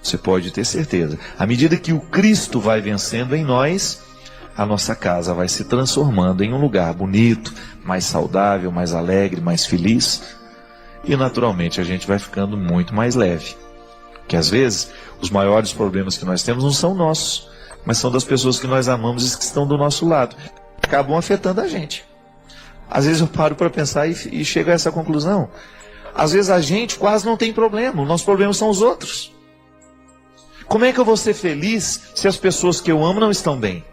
você pode ter certeza, à medida que o Cristo vai vencendo em nós, a nossa casa vai se transformando em um lugar bonito, mais saudável, mais alegre, mais feliz. E naturalmente a gente vai ficando muito mais leve. Porque às vezes os maiores problemas que nós temos não são nossos, mas são das pessoas que nós amamos e que estão do nosso lado. Acabam afetando a gente. Às vezes eu paro para pensar e chego a essa conclusão. Às vezes a gente quase não tem problema, os nossos problemas são os outros. Como é que eu vou ser feliz se as pessoas que eu amo não estão bem?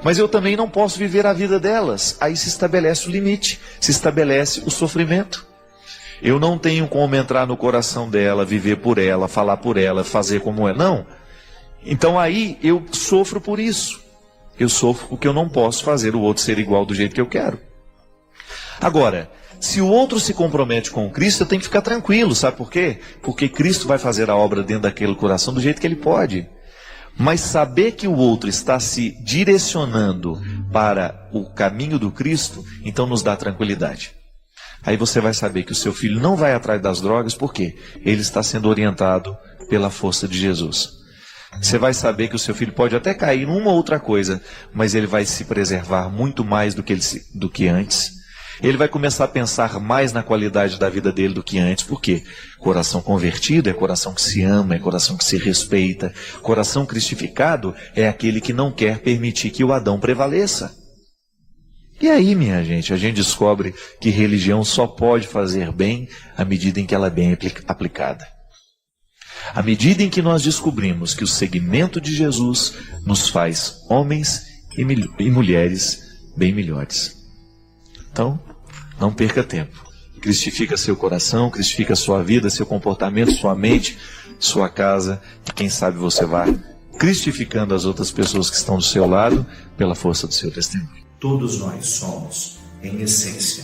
Mas eu também não posso viver a vida delas. Aí se estabelece o limite, se estabelece o sofrimento. Eu não tenho como entrar no coração dela, viver por ela, falar por ela, fazer como ela. Não. Então aí eu sofro por isso. Eu sofro porque eu não posso fazer o outro ser igual do jeito que eu quero. Agora, se o outro se compromete com Cristo, eu tenho que ficar tranquilo, sabe por quê? Porque Cristo vai fazer a obra dentro daquele coração do jeito que ele pode. Mas saber que o outro está se direcionando para o caminho do Cristo, então nos dá tranquilidade. Aí você vai saber que o seu filho não vai atrás das drogas, por quê? Ele está sendo orientado pela força de Jesus. Você vai saber que o seu filho pode até cair numa outra coisa, mas ele vai se preservar muito mais do que antes. Ele vai começar a pensar mais na qualidade da vida dele do que antes. Por quê? Coração convertido é coração que se ama, é coração que se respeita. Coração cristificado é aquele que não quer permitir que o Adão prevaleça. E aí, minha gente, a gente descobre que religião só pode fazer bem à medida em que ela é bem aplicada. À medida em que nós descobrimos que o seguimento de Jesus nos faz homens e mulheres bem melhores. Então, não perca tempo. Cristifica seu coração, cristifica sua vida, seu comportamento, sua mente, sua casa. E quem sabe você vai cristificando as outras pessoas que estão do seu lado pela força do seu testemunho. Todos nós somos, em essência,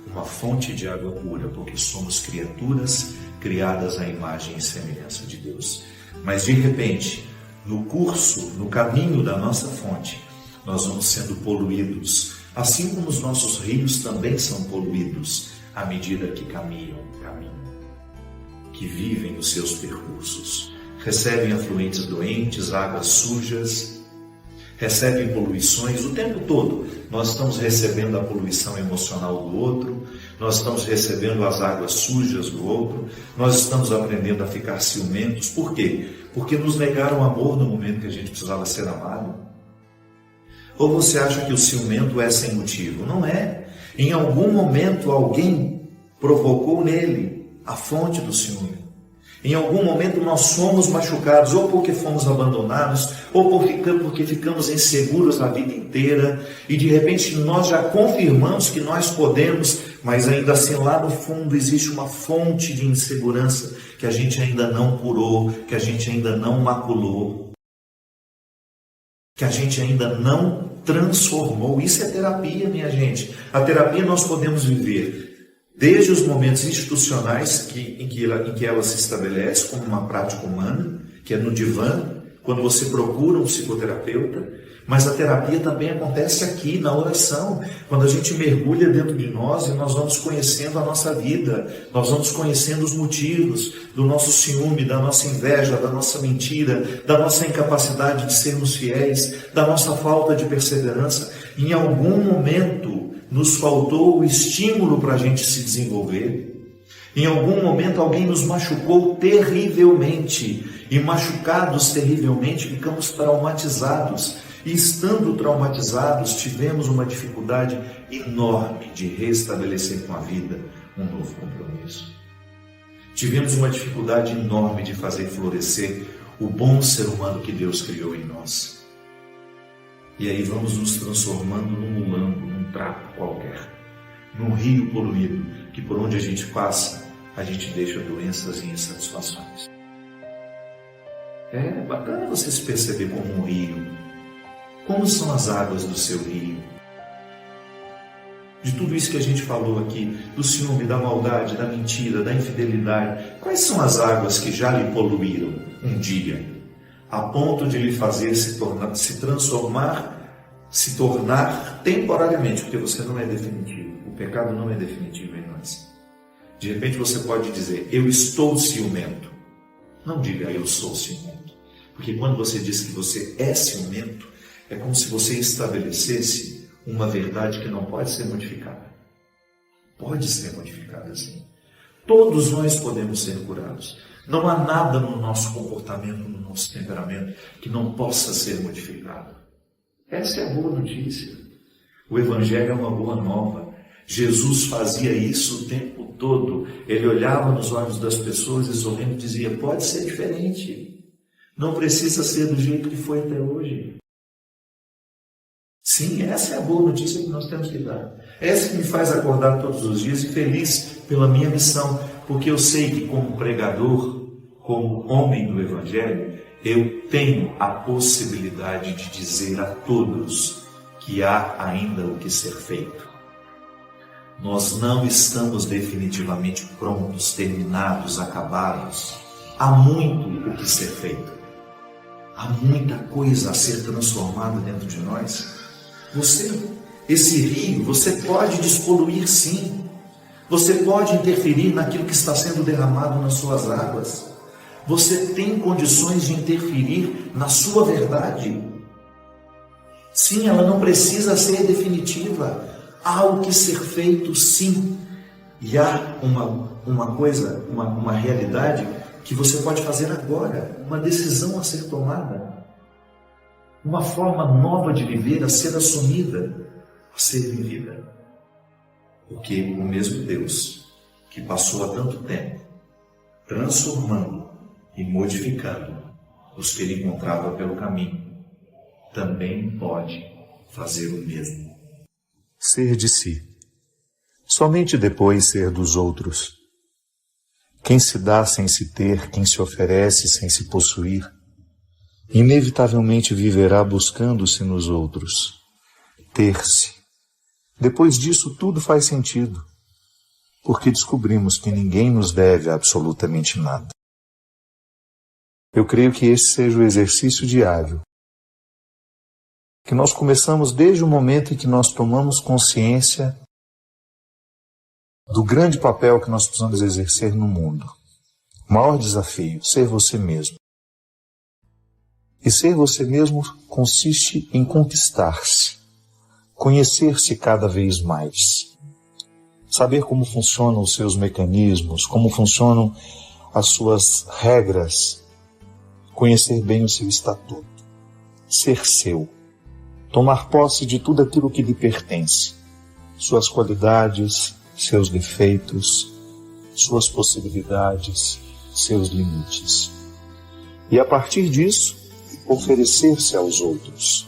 uma fonte de água pura, porque somos criaturas criadas à imagem e semelhança de Deus. Mas, de repente, no curso, no caminho da nossa fonte, nós vamos sendo poluídos, assim como os nossos rios também são poluídos à medida que caminham, que vivem os seus percursos. Recebem afluentes doentes, águas sujas, recebem poluições o tempo todo. Nós estamos recebendo a poluição emocional do outro, nós estamos recebendo as águas sujas do outro, nós estamos aprendendo a ficar ciumentos. Por quê? Porque nos negaram amor no momento que a gente precisava ser amado. Ou você acha que o ciumento é sem motivo? Não é. Em algum momento alguém provocou nele a fonte do ciúme. Em algum momento nós somos machucados, ou porque fomos abandonados, ou porque ficamos inseguros a vida inteira, e de repente nós já confirmamos que nós podemos, mas ainda assim lá no fundo existe uma fonte de insegurança que a gente ainda não curou, que a gente ainda não maculou, que a gente ainda não transformou. Isso é terapia, minha gente. A terapia nós podemos viver desde os momentos institucionais em que ela se estabelece como uma prática humana, que é no divã, quando você procura um psicoterapeuta, mas a terapia também acontece aqui, na oração, quando a gente mergulha dentro de nós e nós vamos conhecendo a nossa vida, nós vamos conhecendo os motivos do nosso ciúme, da nossa inveja, da nossa mentira, da nossa incapacidade de sermos fiéis, da nossa falta de perseverança. Em algum momento nos faltou o estímulo para a gente se desenvolver. Em algum momento alguém nos machucou terrivelmente, e machucados terrivelmente ficamos traumatizados. E estando traumatizados, tivemos uma dificuldade enorme de restabelecer com a vida um novo compromisso. Tivemos uma dificuldade enorme de fazer florescer o bom ser humano que Deus criou em nós. E aí vamos nos transformando num mulambo, num trapo qualquer, num rio poluído, que por onde a gente passa, a gente deixa doenças e insatisfações. É bacana você se perceber como um rio. Como são as águas do seu rio? De tudo isso que a gente falou aqui, do ciúme, da maldade, da mentira, da infidelidade, quais são as águas que já lhe poluíram um dia, a ponto de lhe fazer se tornar temporariamente, porque você não é definitivo, o pecado não é definitivo em nós. De repente você pode dizer, eu estou ciumento. Não diga, eu sou ciumento. Porque quando você diz que você é ciumento, é como se você estabelecesse uma verdade que não pode ser modificada. Pode ser modificada, sim. Todos nós podemos ser curados. Não há nada no nosso comportamento, no nosso temperamento, que não possa ser modificado. Essa é a boa notícia. O Evangelho é uma boa nova. Jesus fazia isso o tempo todo. Ele olhava nos olhos das pessoas e sorrindo dizia, pode ser diferente. Não precisa ser do jeito que foi até hoje. Sim, essa é a boa notícia que nós temos que dar. Essa que me faz acordar todos os dias e feliz pela minha missão, porque eu sei que como pregador, como homem do Evangelho, eu tenho a possibilidade de dizer a todos que há ainda o que ser feito. Nós não estamos definitivamente prontos, terminados, acabados. Há muito o que ser feito. Há muita coisa a ser transformada dentro de nós. Esse rio, você pode despoluir sim. Você pode interferir naquilo que está sendo derramado nas suas águas. Você tem condições de interferir na sua verdade. Sim, ela não precisa ser definitiva. Há o que ser feito, sim. E há uma realidade que você pode fazer agora, uma decisão a ser tomada, uma forma nova de viver a ser assumida, a ser vivida. Porque o mesmo Deus que passou há tanto tempo transformando e modificando os que ele encontrava pelo caminho, também pode fazer o mesmo. Ser de si. Somente depois ser dos outros. Quem se dá sem se ter, quem se oferece sem se possuir, inevitavelmente viverá buscando-se nos outros. Ter-se. Depois disso tudo faz sentido, porque descobrimos que ninguém nos deve absolutamente nada. Eu creio que esse seja o exercício diário, que nós começamos desde o momento em que nós tomamos consciência do grande papel que nós precisamos exercer no mundo. O maior desafio, ser você mesmo. E ser você mesmo consiste em conquistar-se, conhecer-se cada vez mais, saber como funcionam os seus mecanismos, como funcionam as suas regras, conhecer bem o seu estatuto, ser seu, tomar posse de tudo aquilo que lhe pertence, suas qualidades, seus defeitos, suas possibilidades, seus limites. E a partir disso, oferecer-se aos outros.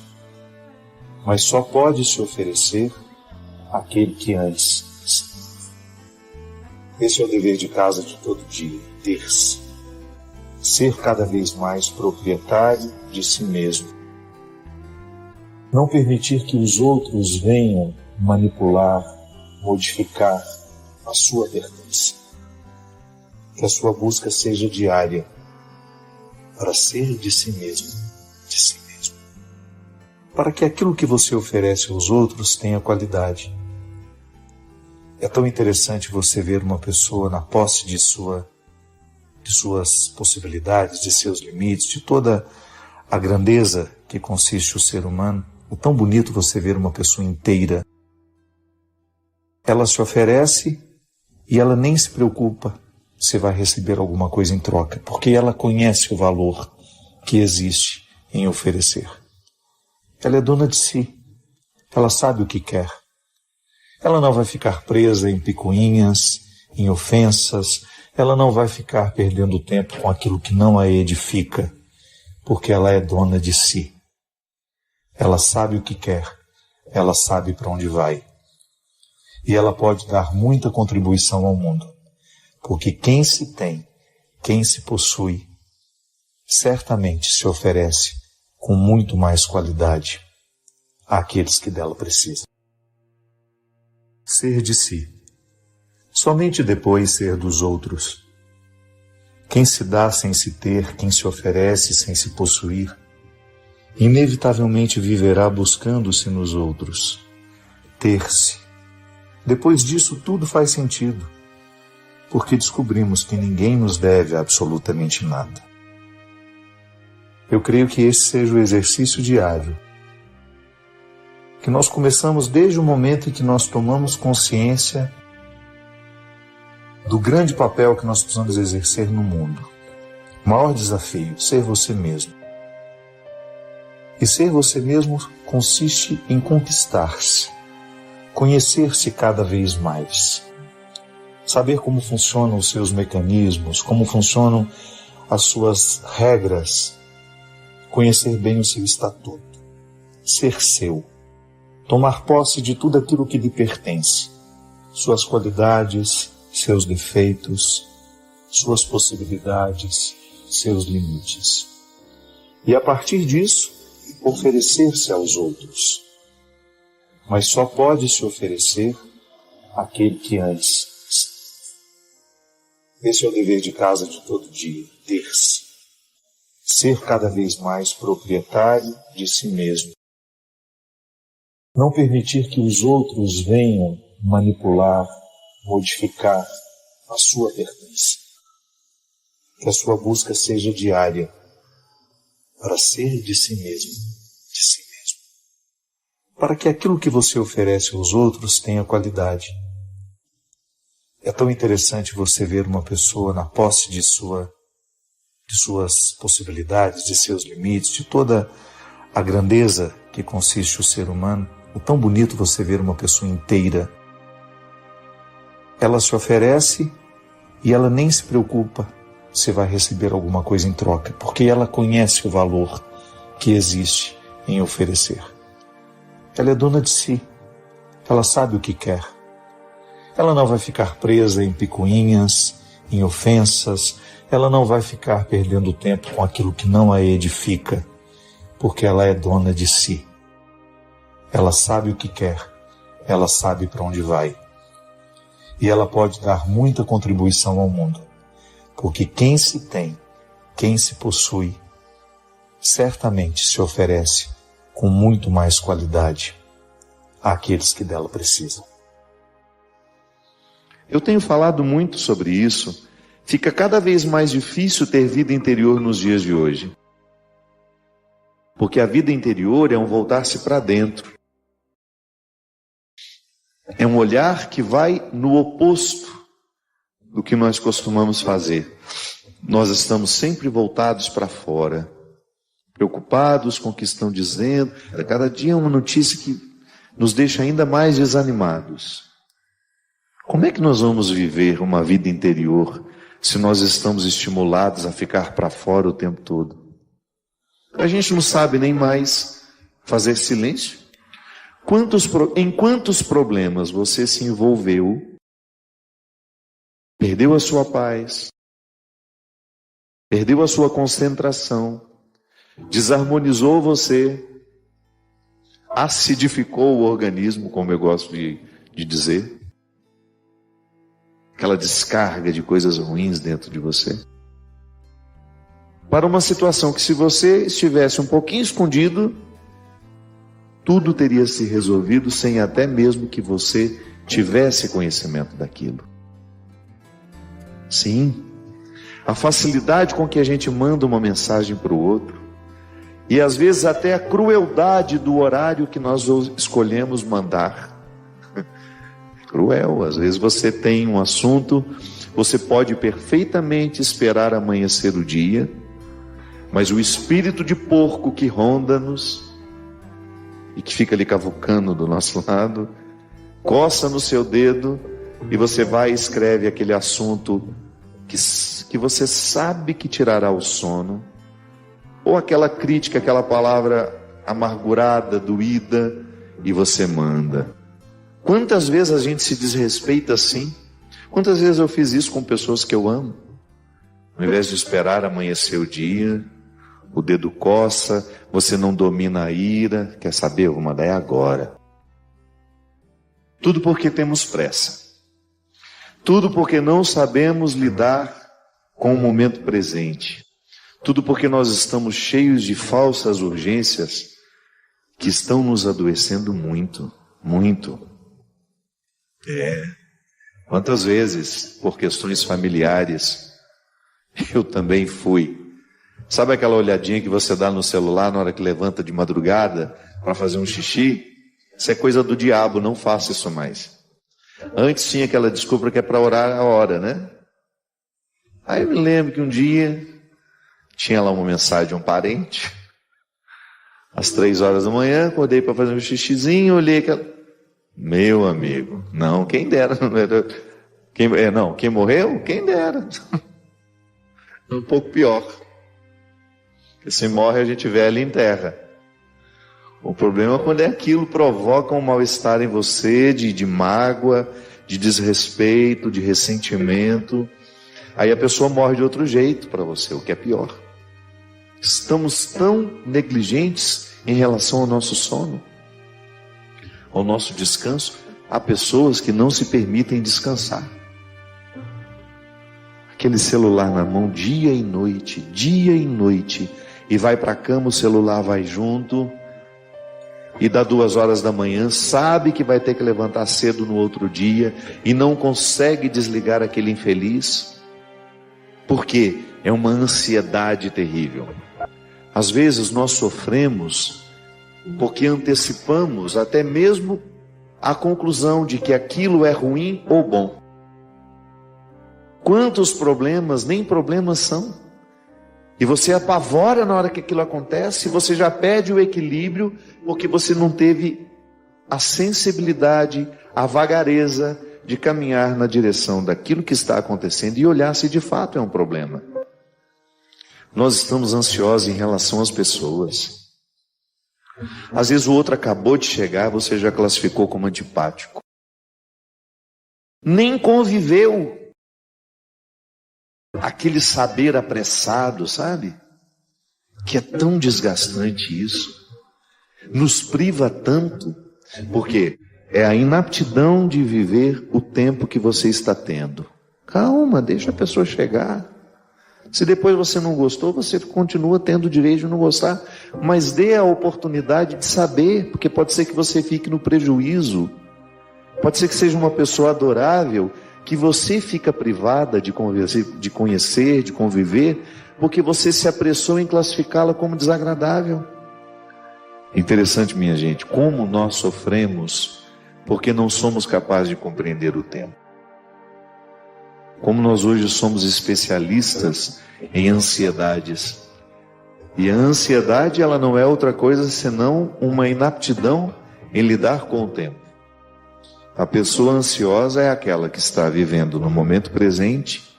Mas só pode se oferecer àquele que antes. Esse é o dever de casa de todo dia, ter-se. Ser cada vez mais proprietário de si mesmo. Não permitir que os outros venham manipular, modificar a sua pertença. Que a sua busca seja diária para ser de si mesmo, para que aquilo que você oferece aos outros tenha qualidade. É tão interessante você ver uma pessoa na posse de suas possibilidades, de seus limites, de toda a grandeza que consiste o ser humano. É tão bonito você ver uma pessoa inteira. Ela se oferece e ela nem se preocupa se vai receber alguma coisa em troca, porque ela conhece o valor que existe em oferecer. Ela é dona de si. Ela sabe o que quer. Ela não vai ficar presa em picuinhas, em ofensas. Ela não vai ficar perdendo tempo com aquilo que não a edifica, porque ela é dona de si. Ela sabe o que quer. Ela sabe para onde vai. E ela pode dar muita contribuição ao mundo, porque quem se tem, quem se possui, certamente se oferece com muito mais qualidade àqueles que dela precisam. Ser de si. Somente depois ser dos outros. Quem se dá sem se ter, quem se oferece sem se possuir, inevitavelmente viverá buscando-se nos outros. Ter-se. Depois disso tudo faz sentido, porque descobrimos que ninguém nos deve absolutamente nada. Eu creio que esse seja o exercício diário, que nós começamos desde o momento em que nós tomamos consciência do grande papel que nós precisamos exercer no mundo. O maior desafio, ser você mesmo. E ser você mesmo consiste em conquistar-se, conhecer-se cada vez mais, saber como funcionam os seus mecanismos, como funcionam as suas regras, conhecer bem o seu estatuto, ser seu, tomar posse de tudo aquilo que lhe pertence, suas qualidades, seus defeitos, suas possibilidades, seus limites. E a partir disso, oferecer-se aos outros. Mas só pode se oferecer àquele que antes. Esse é o dever de casa de todo dia, ter-se. Ser cada vez mais proprietário de si mesmo. Não permitir que os outros venham manipular, modificar a sua pertença. Que a sua busca seja diária para ser de si mesmo, de si mesmo. Para que aquilo que você oferece aos outros tenha qualidade. É tão interessante você ver uma pessoa na posse de suas possibilidades, de seus limites, de toda a grandeza que consiste o ser humano. É tão bonito você ver uma pessoa inteira. Ela se oferece e ela nem se preocupa se vai receber alguma coisa em troca, porque ela conhece o valor que existe em oferecer. Ela é dona de si. Ela sabe o que quer. Ela não vai ficar presa em picuinhas, em ofensas. Ela não vai ficar perdendo tempo com aquilo que não a edifica, porque ela é dona de si. Ela sabe o que quer. Ela sabe para onde vai. E ela pode dar muita contribuição ao mundo, porque quem se tem, quem se possui, certamente se oferece com muito mais qualidade àqueles que dela precisam. Eu tenho falado muito sobre isso. Fica cada vez mais difícil ter vida interior nos dias de hoje. Porque a vida interior é um voltar-se para dentro. É um olhar que vai no oposto do que nós costumamos fazer. Nós estamos sempre voltados para fora, preocupados com o que estão dizendo. Cada dia é uma notícia que nos deixa ainda mais desanimados. Como é que nós vamos viver uma vida interior se nós estamos estimulados a ficar para fora o tempo todo? A gente não sabe nem mais fazer silêncio. Em quantos problemas você se envolveu, perdeu a sua paz, perdeu a sua concentração, desarmonizou você, acidificou o organismo, como eu gosto de dizer, aquela descarga de coisas ruins dentro de você, para uma situação que, se você estivesse um pouquinho escondido, tudo teria se resolvido sem até mesmo que você tivesse conhecimento daquilo. Sim, a facilidade com que a gente manda uma mensagem para o outro, e às vezes até a crueldade do horário que nós escolhemos mandar. Cruel, às vezes você tem um assunto, você pode perfeitamente esperar amanhecer o dia, mas o espírito de porco que ronda-nos e que fica ali cavucando do nosso lado, coça no seu dedo e você vai e escreve aquele assunto que você sabe que tirará o sono, ou aquela crítica, aquela palavra amargurada, doída, e você manda. Quantas vezes a gente se desrespeita assim? Quantas vezes eu fiz isso com pessoas que eu amo? Ao invés de esperar amanhecer o dia, o dedo coça, você não domina a ira, quer saber? Eu vou mandar agora. Tudo porque temos pressa. Tudo porque não sabemos lidar com o momento presente. Tudo porque nós estamos cheios de falsas urgências que estão nos adoecendo muito, muito. Quantas vezes, por questões familiares, eu também fui. Sabe aquela olhadinha que você dá no celular na hora que levanta de madrugada para fazer um xixi? Isso é coisa do diabo, não faça isso mais. Antes tinha aquela desculpa que é para orar a hora, né? Aí eu me lembro que um dia tinha lá uma mensagem de um parente. Às 3 horas da manhã, acordei para fazer um xixizinho, olhei aquela... Meu amigo, não, quem dera. Quem morreu? Quem dera. Um pouco pior. Porque se morre a gente velho em terra. O problema é quando aquilo provoca um mal-estar em você, de mágoa, de desrespeito, de ressentimento. Aí a pessoa morre de outro jeito para você, o que é pior. Estamos tão negligentes em relação ao nosso sono, ao nosso descanso. há pessoas que não se permitem descansar. Aquele celular na mão dia e noite, e vai para a cama, o celular vai junto, e dá 2 horas da manhã, sabe que vai ter que levantar cedo no outro dia, e não consegue desligar aquele infeliz, porque é uma ansiedade terrível. Às vezes nós sofremos porque antecipamos até mesmo a conclusão de que aquilo é ruim ou bom. Quantos problemas nem problemas são? E você apavora na hora que aquilo acontece, você já perde o equilíbrio, porque você não teve a sensibilidade, a vagareza de caminhar na direção daquilo que está acontecendo e olhar se de fato é um problema. Nós estamos ansiosos em relação às pessoas. Às vezes o outro acabou de chegar, você já classificou como antipático. Nem conviveu. Aquele saber apressado, sabe? Que é tão desgastante isso. Nos priva tanto, porque é a inaptidão de viver o tempo que você está tendo. Calma, deixa a pessoa chegar. Se depois você não gostou, você continua tendo o direito de não gostar, mas dê a oportunidade de saber, porque pode ser que você fique no prejuízo, pode ser que seja uma pessoa adorável, que você fica privada de conhecer, de conviver, porque você se apressou em classificá-la como desagradável. Interessante, minha gente, como nós sofremos, porque não somos capazes de compreender o tempo. Como nós hoje somos especialistas em ansiedades. E a ansiedade, ela não é outra coisa senão uma inaptidão em lidar com o tempo. A pessoa ansiosa é aquela que está vivendo no momento presente,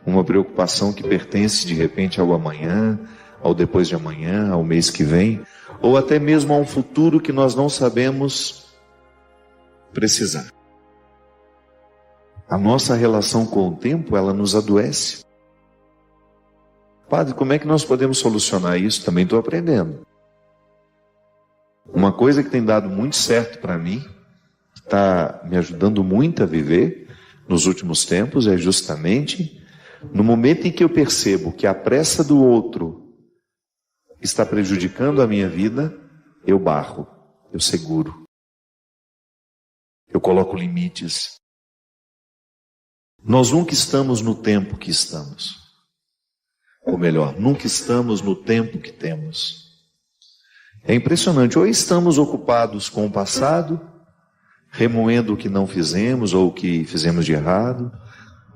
uma preocupação que pertence de repente ao amanhã, ao depois de amanhã, ao mês que vem, ou até mesmo a um futuro que nós não sabemos precisar. A nossa relação com o tempo, ela nos adoece. Padre, como é que nós podemos solucionar isso? Também estou aprendendo. Uma coisa que tem dado muito certo para mim, que está me ajudando muito a viver nos últimos tempos, é justamente no momento em que eu percebo que a pressa do outro está prejudicando a minha vida, eu barro, eu seguro, eu coloco limites. Nós nunca estamos no tempo que estamos. Ou melhor, nunca estamos no tempo que temos. É impressionante, ou estamos ocupados com o passado, remoendo o que não fizemos ou o que fizemos de errado,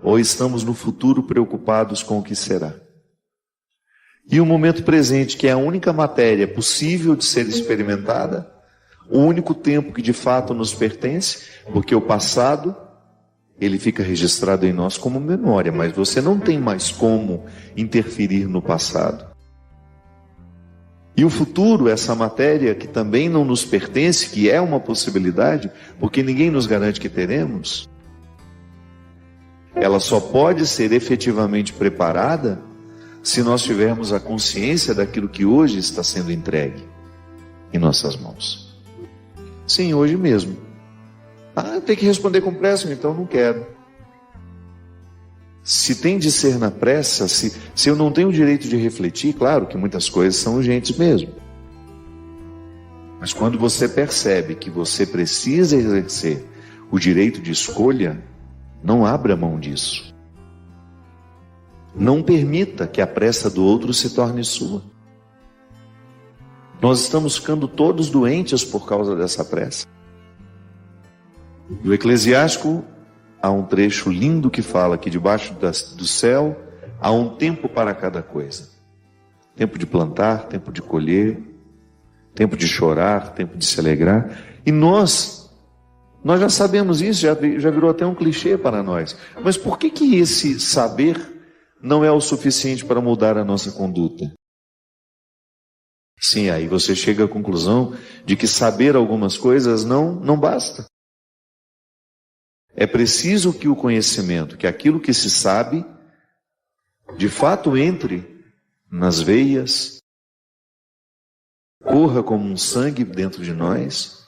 ou estamos no futuro preocupados com o que será. E o momento presente, que é a única matéria possível de ser experimentada, o único tempo que de fato nos pertence, porque o passado, ele fica registrado em nós como memória, mas você não tem mais como interferir no passado. E o futuro, essa matéria que também não nos pertence, que é uma possibilidade, porque ninguém nos garante que teremos, ela só pode ser efetivamente preparada se nós tivermos a consciência daquilo que hoje está sendo entregue em nossas mãos. Sim, hoje mesmo. Tem que responder com pressa, então não quero. Se tem de ser na pressa, se eu não tenho o direito de refletir, claro que muitas coisas são urgentes mesmo. Mas quando você percebe que você precisa exercer o direito de escolha, não abra mão disso. Não permita que a pressa do outro se torne sua. Nós estamos ficando todos doentes por causa dessa pressa. No Eclesiástico, há um trecho lindo que fala que debaixo do céu há um tempo para cada coisa. Tempo de plantar, tempo de colher, tempo de chorar, tempo de se alegrar. E nós já sabemos isso, já virou até um clichê para nós. Mas por que esse saber não é o suficiente para mudar a nossa conduta? Sim, aí você chega à conclusão de que saber algumas coisas não basta. É preciso que o conhecimento, que aquilo que se sabe, de fato entre nas veias, corra como um sangue dentro de nós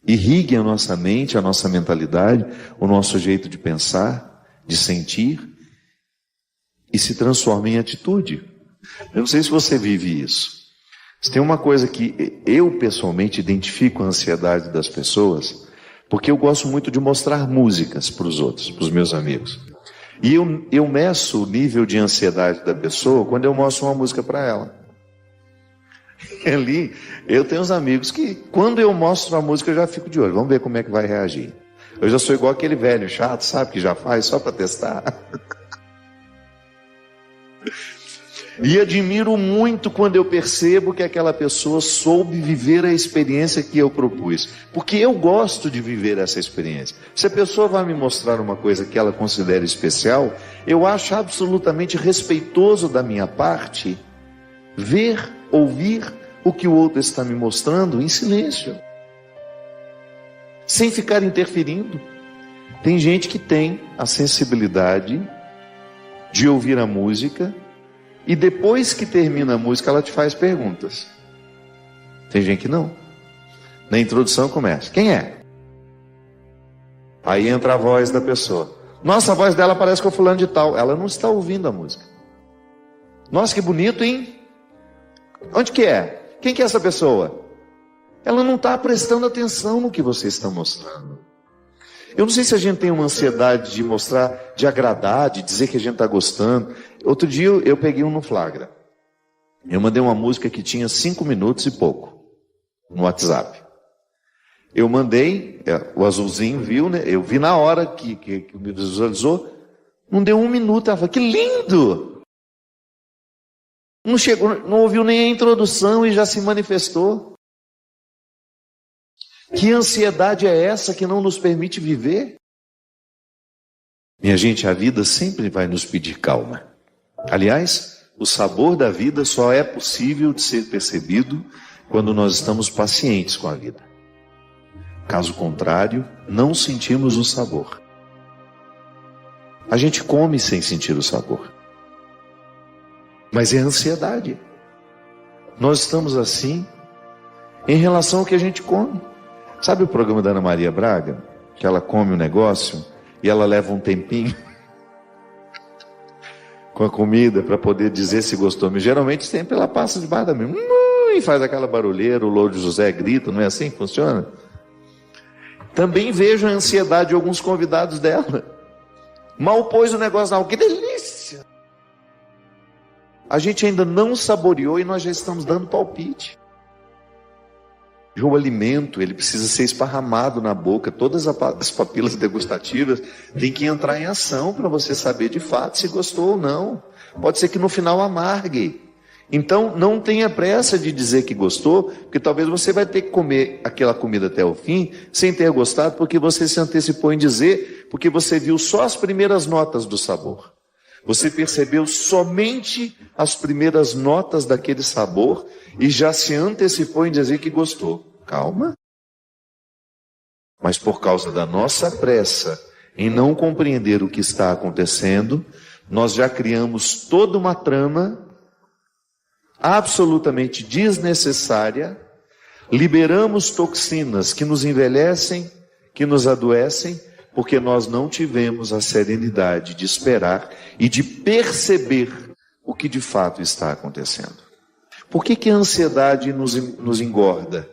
irrigue a nossa mente, a nossa mentalidade, o nosso jeito de pensar, de sentir, e se transforme em atitude. Eu não sei se você vive isso. Se tem uma coisa que eu pessoalmente identifico a ansiedade das pessoas, porque eu gosto muito de mostrar músicas para os outros, para os meus amigos. E eu meço o nível de ansiedade da pessoa quando eu mostro uma música para ela. Ali, eu tenho uns amigos que, quando eu mostro a música, eu já fico de olho. Vamos ver como é que vai reagir. Eu já sou igual aquele velho chato, sabe, que já faz só para testar. E admiro muito quando eu percebo que aquela pessoa soube viver a experiência que eu propus. Porque eu gosto de viver essa experiência. Se a pessoa vai me mostrar uma coisa que ela considera especial, eu acho absolutamente respeitoso da minha parte ver, ouvir o que o outro está me mostrando em silêncio, sem ficar interferindo. Tem gente que tem a sensibilidade de ouvir a música e depois que termina a música ela te faz perguntas. Tem gente que não. Na introdução começa: quem é? Aí entra a voz da pessoa. Nossa, a voz dela parece que é o fulano de tal. Ela não está ouvindo a música. Nossa, que bonito, hein? Onde que é? Quem que é essa pessoa? Ela não está prestando atenção no que você está mostrando. Eu não sei se a gente tem uma ansiedade de mostrar, de agradar, de dizer que a gente está gostando. Outro dia eu peguei um no flagra. Eu mandei uma música que tinha 5 minutos e pouco no WhatsApp. Eu mandei, o azulzinho viu, né? Eu vi na hora que me visualizou. Não deu 1 minuto, ela falou: que lindo! Não chegou, não ouviu nem a introdução e já se manifestou. Que ansiedade é essa que não nos permite viver? Minha gente, a vida sempre vai nos pedir calma. Aliás, o sabor da vida só é possível de ser percebido quando nós estamos pacientes com a vida. Caso contrário, não sentimos o sabor. A gente come sem sentir o sabor. Mas é ansiedade. Nós estamos assim em relação ao que a gente come. Sabe o programa da Ana Maria Braga? Que ela come um negócio e ela leva um tempinho com a comida para poder dizer se gostou. Mas geralmente sempre ela passa debaixo da mesa e faz aquela barulheira, o Louro José grita, não é assim que funciona? Também vejo a ansiedade de alguns convidados dela. Mal pôs o negócio na que delícia! A gente ainda não saboreou e nós já estamos dando palpite. O alimento, ele precisa ser esparramado na boca. Todas as papilas degustativas têm que entrar em ação para você saber de fato se gostou ou não. Pode ser que no final amargue. Então não tenha pressa de dizer que gostou, porque talvez você vai ter que comer aquela comida até o fim sem ter gostado, porque você se antecipou em dizer, porque você viu só as primeiras notas do sabor. Você percebeu somente as primeiras notas daquele sabor e já se antecipou em dizer que gostou. Calma. Mas por causa da nossa pressa em não compreender o que está acontecendo, nós já criamos toda uma trama absolutamente desnecessária, liberamos toxinas que nos envelhecem, que nos adoecem, porque nós não tivemos a serenidade de esperar e de perceber o que de fato está acontecendo. Por que a ansiedade nos engorda?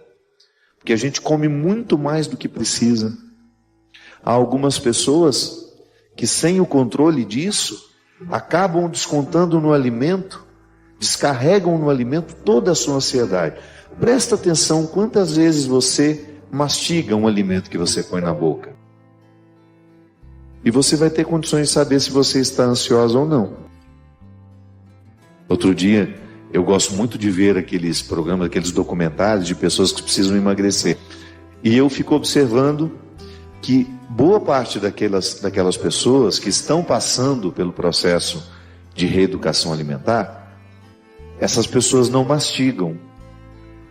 Porque a gente come muito mais do que precisa. Há algumas pessoas que, sem o controle disso, acabam descontando no alimento, descarregam no alimento toda a sua ansiedade. Presta atenção quantas vezes você mastiga um alimento que você põe na boca. E você vai ter condições de saber se você está ansiosa ou não. Outro dia, eu gosto muito de ver aqueles programas, aqueles documentários de pessoas que precisam emagrecer. E eu fico observando que boa parte daquelas pessoas que estão passando pelo processo de reeducação alimentar, essas pessoas não mastigam.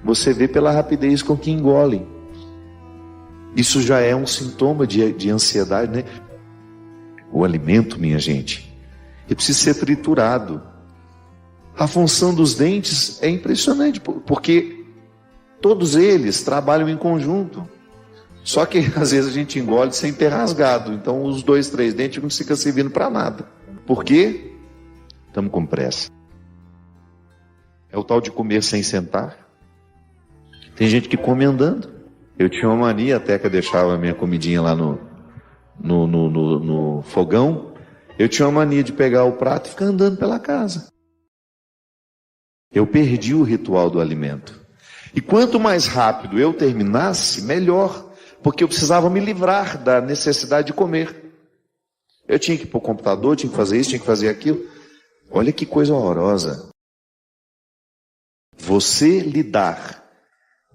Você vê pela rapidez com que engolem. Isso já é um sintoma de ansiedade, né? O alimento, minha gente, ele precisa ser triturado. A função dos dentes é impressionante, porque todos eles trabalham em conjunto. Só que às vezes a gente engole sem ter rasgado. Então os 2, 3 dentes não ficam servindo para nada. Por quê? Estamos com pressa. É o tal de comer sem sentar. Tem gente que come andando. Eu tinha uma mania, até que eu deixava a minha comidinha lá no fogão. Eu tinha uma mania de pegar o prato e ficar andando pela casa. Eu perdi o ritual do alimento. E quanto mais rápido eu terminasse, melhor. Porque eu precisava me livrar da necessidade de comer. Eu tinha que ir para o computador, tinha que fazer isso, tinha que fazer aquilo. Olha que coisa horrorosa. Você lidar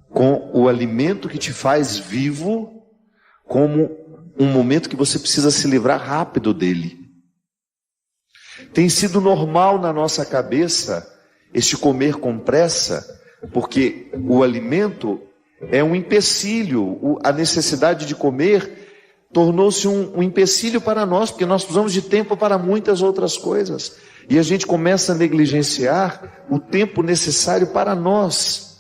com o alimento que te faz vivo como um momento que você precisa se livrar rápido dele. Tem sido normal na nossa cabeça este comer com pressa, porque o alimento é um empecilho, a necessidade de comer tornou-se um empecilho para nós, porque nós precisamos de tempo para muitas outras coisas. E a gente começa a negligenciar o tempo necessário para nós.